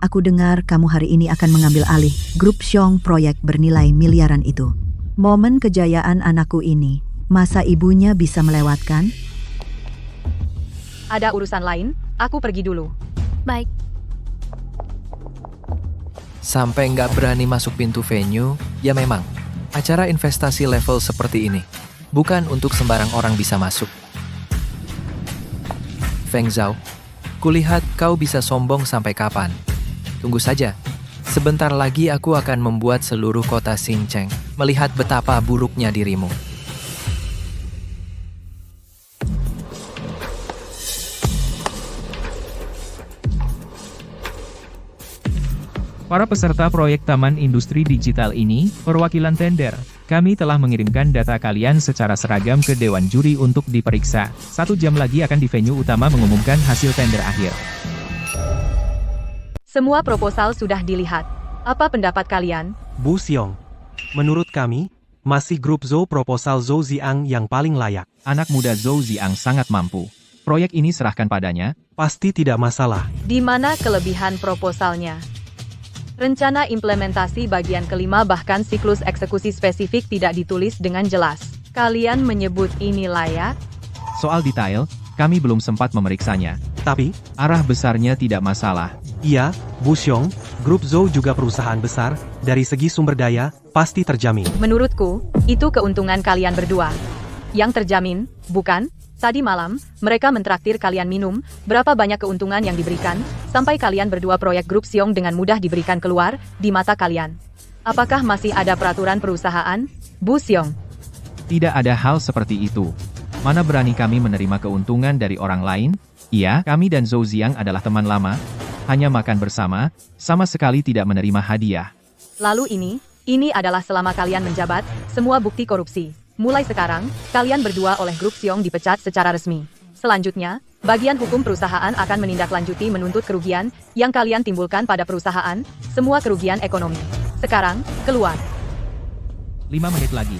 Aku dengar kamu hari ini akan mengambil alih grup Xiong proyek bernilai miliaran itu. Momen kejayaan anakku ini, masa ibunya bisa melewatkan? Ada urusan lain, aku pergi dulu. Baik. Sampai nggak berani masuk pintu venue, ya memang. Acara investasi level seperti ini, bukan untuk sembarang orang bisa masuk. Feng Zhao, kulihat kau bisa sombong sampai kapan. Tunggu saja, sebentar lagi aku akan membuat seluruh kota Xincheng melihat betapa buruknya dirimu. Para peserta proyek Taman Industri Digital ini, perwakilan tender, kami telah mengirimkan data kalian secara seragam ke Dewan Juri untuk diperiksa. 1 jam lagi akan di venue utama mengumumkan hasil tender akhir. Semua proposal sudah dilihat. Apa pendapat kalian? Bu Xiong, menurut kami, masih grup Zhou proposal Zhou Ziang yang paling layak. Anak muda Zhou Ziang sangat mampu. Proyek ini serahkan padanya. Pasti tidak masalah. Di mana kelebihan proposalnya? Rencana implementasi bagian kelima bahkan siklus eksekusi spesifik tidak ditulis dengan jelas. Kalian menyebut ini layak? Soal detail, kami belum sempat memeriksanya. Tapi, Arah besarnya tidak masalah. iya, Bu Xiong, grup Zhou juga perusahaan besar, dari segi sumber daya, pasti terjamin. Menurutku, itu keuntungan kalian berdua. Yang terjamin, bukan? Tadi malam, mereka mentraktir kalian minum, berapa banyak keuntungan yang diberikan, sampai kalian berdua proyek grup Xiong dengan mudah diberikan keluar, di mata kalian. Apakah masih ada peraturan perusahaan, Bu Xiong? Tidak ada hal seperti itu. Mana berani kami menerima keuntungan dari orang lain? Iya, kami dan Zhou Ziang adalah teman lama, hanya makan bersama, sama sekali tidak menerima hadiah. Lalu ini adalah selama kalian menjabat, semua bukti korupsi. Mulai sekarang, kalian berdua oleh grup Xiong dipecat secara resmi. Selanjutnya, bagian hukum perusahaan akan menindaklanjuti menuntut kerugian yang kalian timbulkan pada perusahaan, semua kerugian ekonomi. Sekarang, keluar. 5 menit lagi.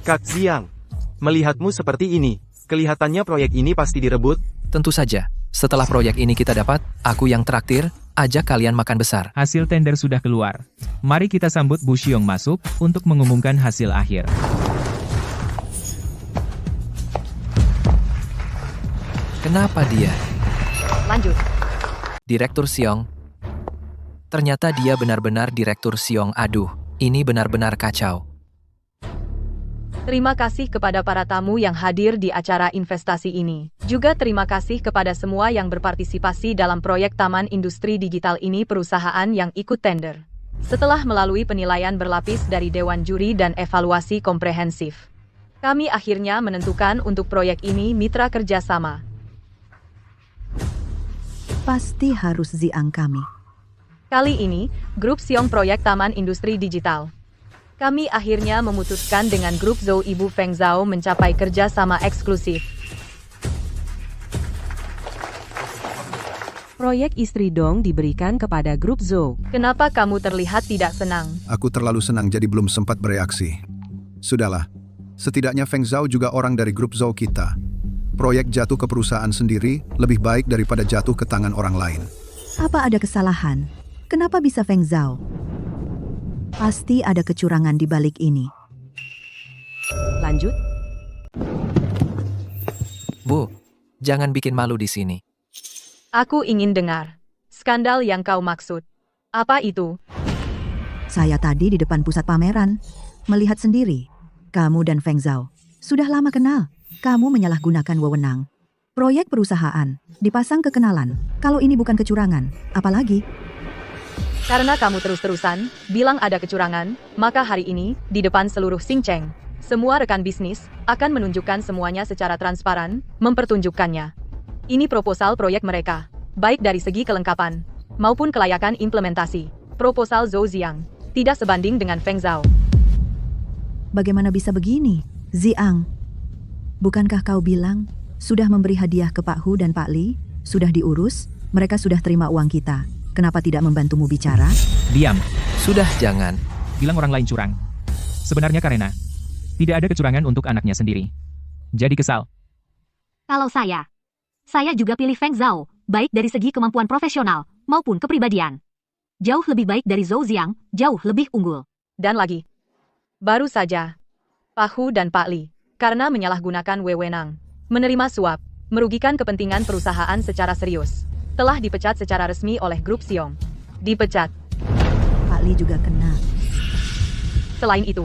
Kak Ziang, melihatmu seperti ini, kelihatannya proyek ini pasti direbut. Tentu saja, setelah proyek ini kita dapat, aku yang traktir, ajak kalian makan besar. Hasil tender sudah keluar. Mari kita sambut Bu Xiong masuk, untuk mengumumkan hasil akhir. Kenapa dia? Lanjut. Direktur Xiong. Ternyata dia benar-benar Direktur Xiong. Aduh, ini benar-benar kacau. Terima kasih kepada para tamu yang hadir di acara investasi ini. Juga terima kasih kepada semua yang berpartisipasi dalam proyek Taman Industri Digital ini perusahaan yang ikut tender. Setelah melalui penilaian berlapis dari Dewan Juri dan evaluasi komprehensif, kami akhirnya menentukan untuk proyek ini mitra kerjasama. Pasti harus Ziang kami. Kali ini, grup Xiong proyek Taman Industri Digital. Kami akhirnya memutuskan dengan grup Zhou Ibu Feng Zhao mencapai kerjasama eksklusif. Proyek Istri Dong diberikan kepada grup Zhou. Kenapa kamu terlihat tidak senang? Aku terlalu senang jadi belum sempat bereaksi. Sudahlah, setidaknya Feng Zhao juga orang dari grup Zhou kita. Proyek jatuh ke perusahaan sendiri lebih baik daripada jatuh ke tangan orang lain. Apa ada kesalahan? Kenapa bisa Feng Zhao? Pasti ada kecurangan di balik ini. Lanjut. Bu, jangan bikin malu di sini. Aku ingin dengar. Skandal yang kau maksud. Apa itu? Saya tadi di depan pusat pameran, melihat sendiri. Kamu dan Feng Zhao sudah lama kenal. Kamu menyalahgunakan wewenang. Proyek perusahaan, dipasang kekenalan. Kalau ini bukan kecurangan, apalagi? Karena kamu terus-terusan bilang ada kecurangan, maka hari ini, di depan seluruh Xincheng, semua rekan bisnis akan menunjukkan semuanya secara transparan, mempertunjukkannya. Ini proposal proyek mereka, baik dari segi kelengkapan, maupun kelayakan implementasi. Proposal Zhou Ziang tidak sebanding dengan Feng Zhao. Bagaimana bisa begini, Ziang? Bukankah kau bilang, sudah memberi hadiah ke Pak Hu dan Pak Li? Sudah diurus, mereka sudah terima uang kita. Kenapa tidak membantumu bicara? Diam. Sudah jangan. Bilang orang lain curang. Sebenarnya karena tidak ada kecurangan untuk anaknya sendiri. Jadi kesal. Kalau saya juga pilih Feng Zhao. baik dari segi kemampuan profesional maupun kepribadian. Jauh lebih baik dari Zhou Ziang, jauh lebih unggul. Dan lagi. Baru saja. Pak Hu dan Pak Li, karena menyalahgunakan wewenang, menerima suap, merugikan kepentingan perusahaan secara serius, telah dipecat secara resmi oleh Grup Siong. Dipecat. Pak Li juga kena. Selain itu,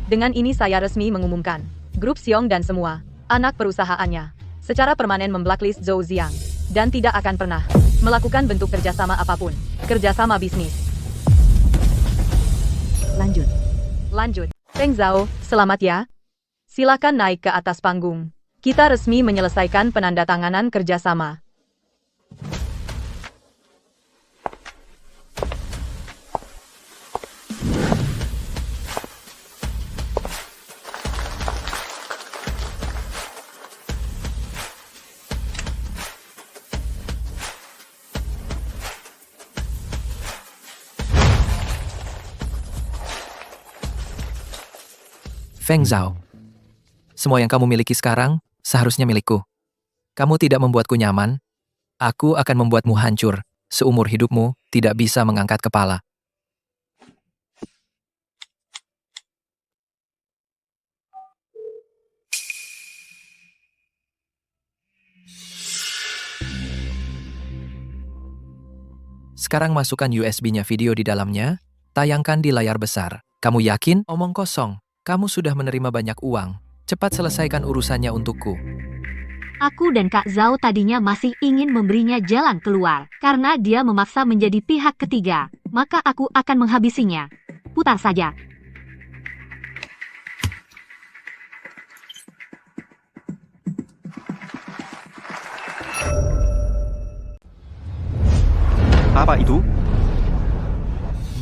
dengan ini saya resmi mengumumkan, Grup Siong dan semua anak perusahaannya secara permanen memblacklist Zhou Ziang dan tidak akan pernah melakukan bentuk kerjasama apapun, kerjasama bisnis. Lanjut. Feng Zhao, selamat ya. Silakan naik ke atas panggung. Kita resmi menyelesaikan penandatanganan kerjasama. Feng Zhao, semua yang kamu miliki sekarang seharusnya milikku. Kamu tidak membuatku nyaman, aku akan membuatmu hancur. Seumur hidupmu tidak bisa mengangkat kepala. Sekarang masukkan USB-nya video di dalamnya, tayangkan di layar besar. Kamu yakin? Omong kosong. Kamu sudah menerima banyak uang. Cepat selesaikan urusannya untukku. Aku dan Kak Zhao tadinya masih ingin memberinya jalan keluar. Karena dia memaksa menjadi pihak ketiga, maka aku akan menghabisinya. Putar saja. Apa itu?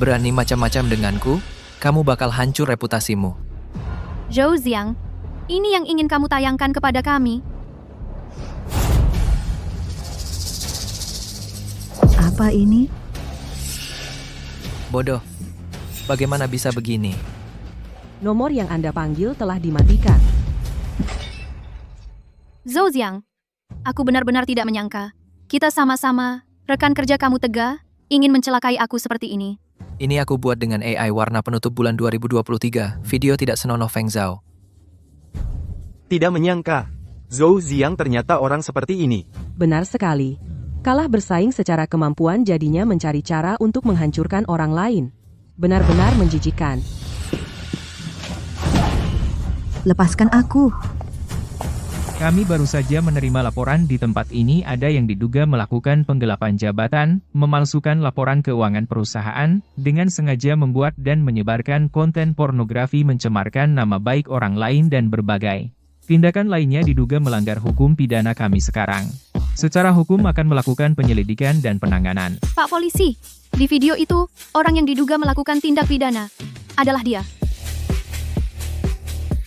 Berani macam-macam denganku, kamu bakal hancur reputasimu. Zhou Ziang, ini yang ingin kamu tayangkan kepada kami. Apa ini? Bodoh. Bagaimana bisa begini? Nomor yang Anda panggil telah dimatikan. Zhou Ziang, aku benar-benar tidak menyangka. Kita sama-sama, rekan kerja kamu Tega, ingin mencelakai aku seperti ini. Ini aku buat dengan AI warna penutup bulan 2023. Video tidak senonoh Feng Zhao. Tidak menyangka. Zhou Ziang ternyata orang seperti ini. Benar sekali. Kalah bersaing secara kemampuan jadinya mencari cara untuk menghancurkan orang lain. Benar-benar menjijikan. Lepaskan aku. Kami baru saja menerima laporan di tempat ini ada yang diduga melakukan penggelapan jabatan, memalsukan laporan keuangan perusahaan, dengan sengaja membuat dan menyebarkan konten pornografi mencemarkan nama baik orang lain dan berbagai tindakan lainnya diduga melanggar hukum pidana kami sekarang. Secara hukum akan melakukan penyelidikan dan penanganan. Pak Polisi, di video itu, orang yang diduga melakukan tindak pidana adalah dia.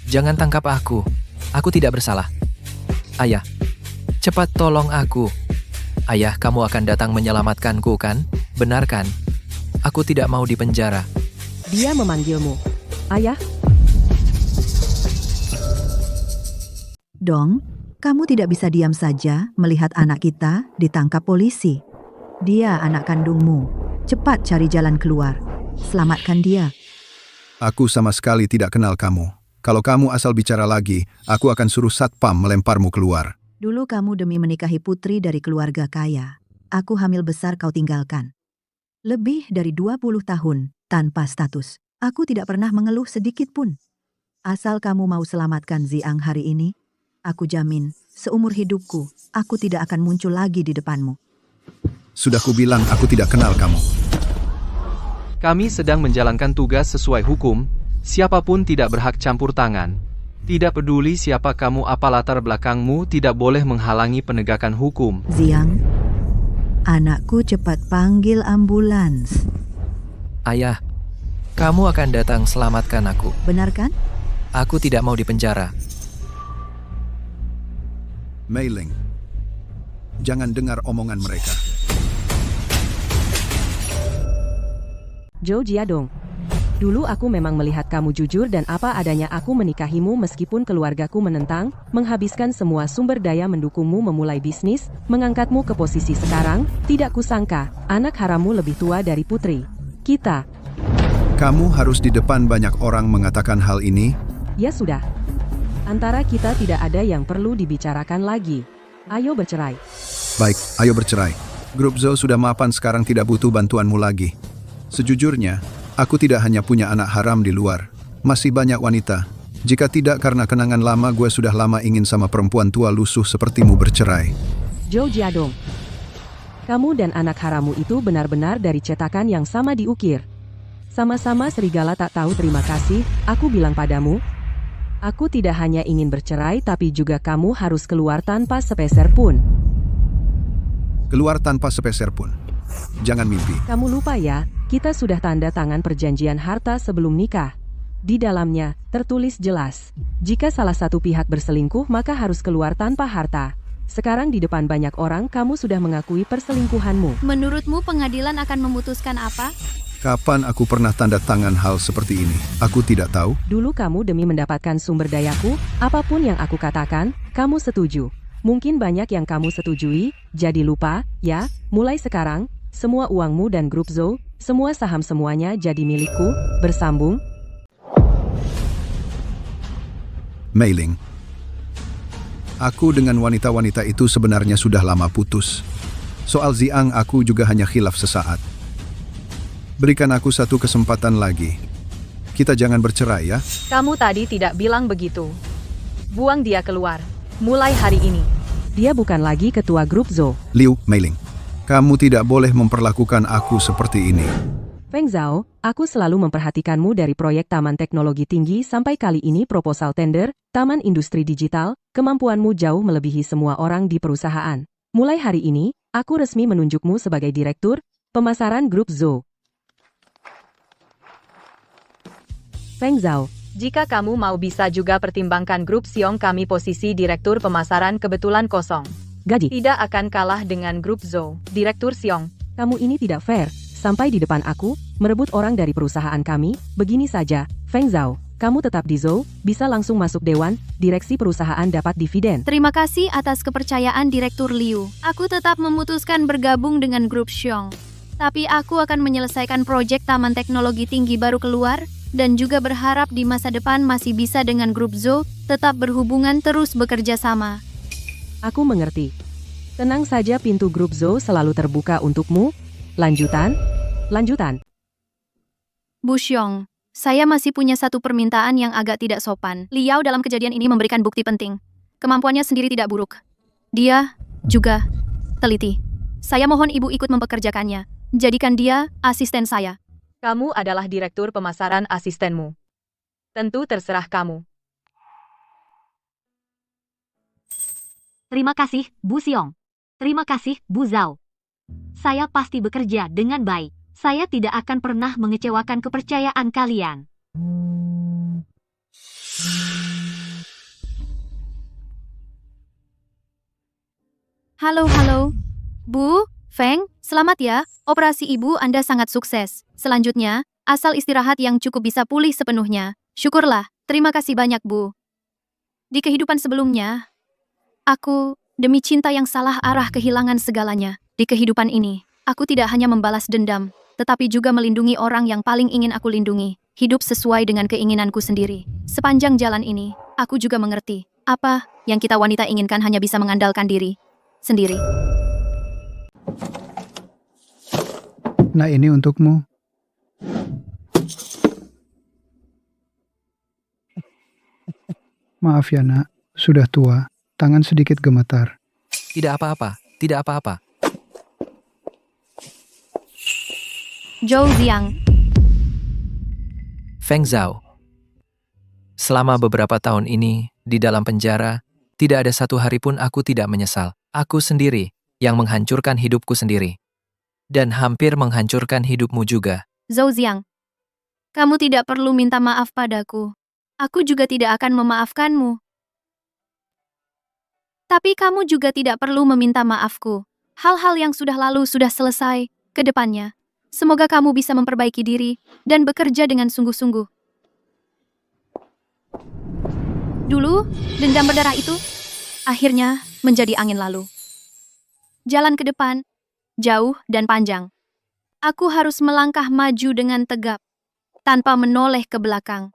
Jangan tangkap aku. Aku tidak bersalah. Ayah, cepat tolong aku. Ayah, kamu akan datang menyelamatkanku kan? Benar kan? Aku tidak mau dipenjara. Dia memanggilmu. Ayah? Dong, kamu tidak bisa diam saja melihat anak kita ditangkap polisi. Dia anak kandungmu. Cepat cari jalan keluar. Selamatkan dia. Aku sama sekali tidak kenal kamu. Kalau kamu asal bicara lagi, aku akan suruh satpam melemparmu keluar. Dulu kamu demi menikahi putri dari keluarga kaya. Aku hamil besar kau tinggalkan. Lebih dari 20 tahun tanpa status. Aku tidak pernah mengeluh sedikit pun. Asal kamu mau selamatkan Ziang hari ini, aku jamin, seumur hidupku, aku tidak akan muncul lagi di depanmu. Sudah kubilang aku tidak kenal kamu. Kami sedang menjalankan tugas sesuai hukum. Siapapun tidak berhak campur tangan. Tidak peduli siapa kamu, apa latar belakangmu, tidak boleh menghalangi penegakan hukum. Ziang, anakku, cepat panggil ambulans. Ayah, kamu akan datang selamatkan aku. Benar kan? Aku tidak mau dipenjara. Mei Ling, jangan dengar omongan mereka. Zhou Jiadong. Dulu aku memang melihat kamu jujur dan apa adanya aku menikahimu meskipun keluargaku menentang, menghabiskan semua sumber daya mendukungmu memulai bisnis, mengangkatmu ke posisi sekarang, tidak kusangka, anak harammu lebih tua dari putri. Kita. Kamu harus di depan banyak orang mengatakan hal ini? Ya sudah. Antara kita tidak ada yang perlu dibicarakan lagi. Ayo bercerai. Baik, ayo bercerai. Grup Zo sudah mapan sekarang tidak butuh bantuanmu lagi. Sejujurnya, aku tidak hanya punya anak haram di luar. Masih banyak wanita. Jika tidak karena kenangan lama, gue sudah lama ingin sama perempuan tua lusuh sepertimu bercerai. Zhou Jiadong. Kamu dan anak harammu itu benar-benar dari cetakan yang sama diukir. Sama-sama serigala tak tahu terima kasih, aku bilang padamu. Aku tidak hanya ingin bercerai tapi juga kamu harus keluar tanpa sepeser pun. Keluar tanpa sepeser pun. Jangan mimpi. Kamu lupa ya, kita sudah tanda tangan perjanjian harta sebelum nikah. Di dalamnya, tertulis jelas, jika salah satu pihak berselingkuh maka harus keluar tanpa harta. Sekarang di depan banyak orang kamu sudah mengakui perselingkuhanmu. Menurutmu pengadilan akan memutuskan apa? Kapan aku pernah tanda tangan hal seperti ini? Aku tidak tahu. Dulu kamu demi mendapatkan sumber dayaku, apapun yang aku katakan, kamu setuju. Mungkin banyak yang kamu setujui, jadi lupa, ya, mulai sekarang, semua uangmu dan grup Zo, semua saham semuanya jadi milikku, bersambung. Mei-ling. Aku dengan wanita-wanita itu sebenarnya sudah lama putus. Soal Ziang aku juga hanya khilaf sesaat. Berikan aku satu kesempatan lagi. Kita jangan bercerai ya. Kamu tadi tidak bilang begitu. Buang dia keluar. Mulai hari ini. Dia bukan lagi ketua grup Zo. Liu, Mei-ling. Kamu tidak boleh memperlakukan aku seperti ini. Feng Zhao, aku selalu memperhatikanmu dari proyek Taman Teknologi Tinggi sampai kali ini proposal tender, Taman Industri Digital, kemampuanmu jauh melebihi semua orang di perusahaan. Mulai hari ini, aku resmi menunjukmu sebagai Direktur Pemasaran Grup Zo. Feng Zhao. Jika kamu mau bisa juga pertimbangkan grup Xiong kami posisi Direktur Pemasaran kebetulan kosong. Gaji. Tidak akan kalah dengan grup Zo, Direktur Xiong. Kamu ini tidak fair. Sampai di depan aku, merebut orang dari perusahaan kami, begini saja, Feng Zhao. Kamu tetap di Zo, bisa langsung masuk dewan, direksi perusahaan dapat dividen. Terima kasih atas kepercayaan Direktur Liu. Aku tetap memutuskan bergabung dengan grup Xiong. Tapi aku akan menyelesaikan proyek Taman Teknologi Tinggi baru keluar, dan juga berharap di masa depan masih bisa dengan grup Zo, tetap berhubungan terus bekerja sama. Aku mengerti. Tenang saja, pintu grup Zo selalu terbuka untukmu. Lanjutan. Bu Xiong, saya masih punya satu permintaan yang agak tidak sopan. Liao dalam kejadian ini memberikan bukti penting. Kemampuannya sendiri tidak buruk. Dia juga teliti. Saya mohon ibu ikut mempekerjakannya. Jadikan dia asisten saya. Kamu adalah Direktur Pemasaran asistenmu. Tentu terserah kamu. Terima kasih, Bu Xiong. Terima kasih, Bu Zhao. Saya pasti bekerja dengan baik. Saya tidak akan pernah mengecewakan kepercayaan kalian. Halo. Bu, Feng, selamat ya. Operasi ibu Anda sangat sukses. Selanjutnya, asal istirahat yang cukup bisa pulih sepenuhnya. Syukurlah, terima kasih banyak Bu. Di kehidupan sebelumnya, aku, demi cinta yang salah arah kehilangan segalanya. Di kehidupan ini, aku tidak hanya membalas dendam, tetapi juga melindungi orang yang paling ingin aku lindungi. Hidup sesuai dengan keinginanku sendiri. Sepanjang jalan ini, aku juga mengerti, apa yang kita wanita inginkan hanya bisa mengandalkan diri sendiri. Nah, ini untukmu. Maaf ya nak, sudah tua, tangan sedikit gemetar. Tidak apa-apa, tidak apa-apa. Zhou Ziang. Feng Zhao. Selama beberapa tahun ini, di dalam penjara, tidak ada satu hari pun aku tidak menyesal. Aku sendiri yang menghancurkan hidupku sendiri. Dan hampir menghancurkan hidupmu juga. Zhou Ziang, kamu tidak perlu minta maaf padaku. Aku juga tidak akan memaafkanmu. Tapi kamu juga tidak perlu meminta maafku. Hal-hal yang sudah lalu sudah selesai. Kedepannya, Semoga kamu bisa memperbaiki diri dan bekerja dengan sungguh-sungguh. Dulu, dendam berdarah itu akhirnya menjadi angin lalu. Jalan ke depan, jauh dan panjang. Aku harus melangkah maju dengan tegap, tanpa menoleh ke belakang.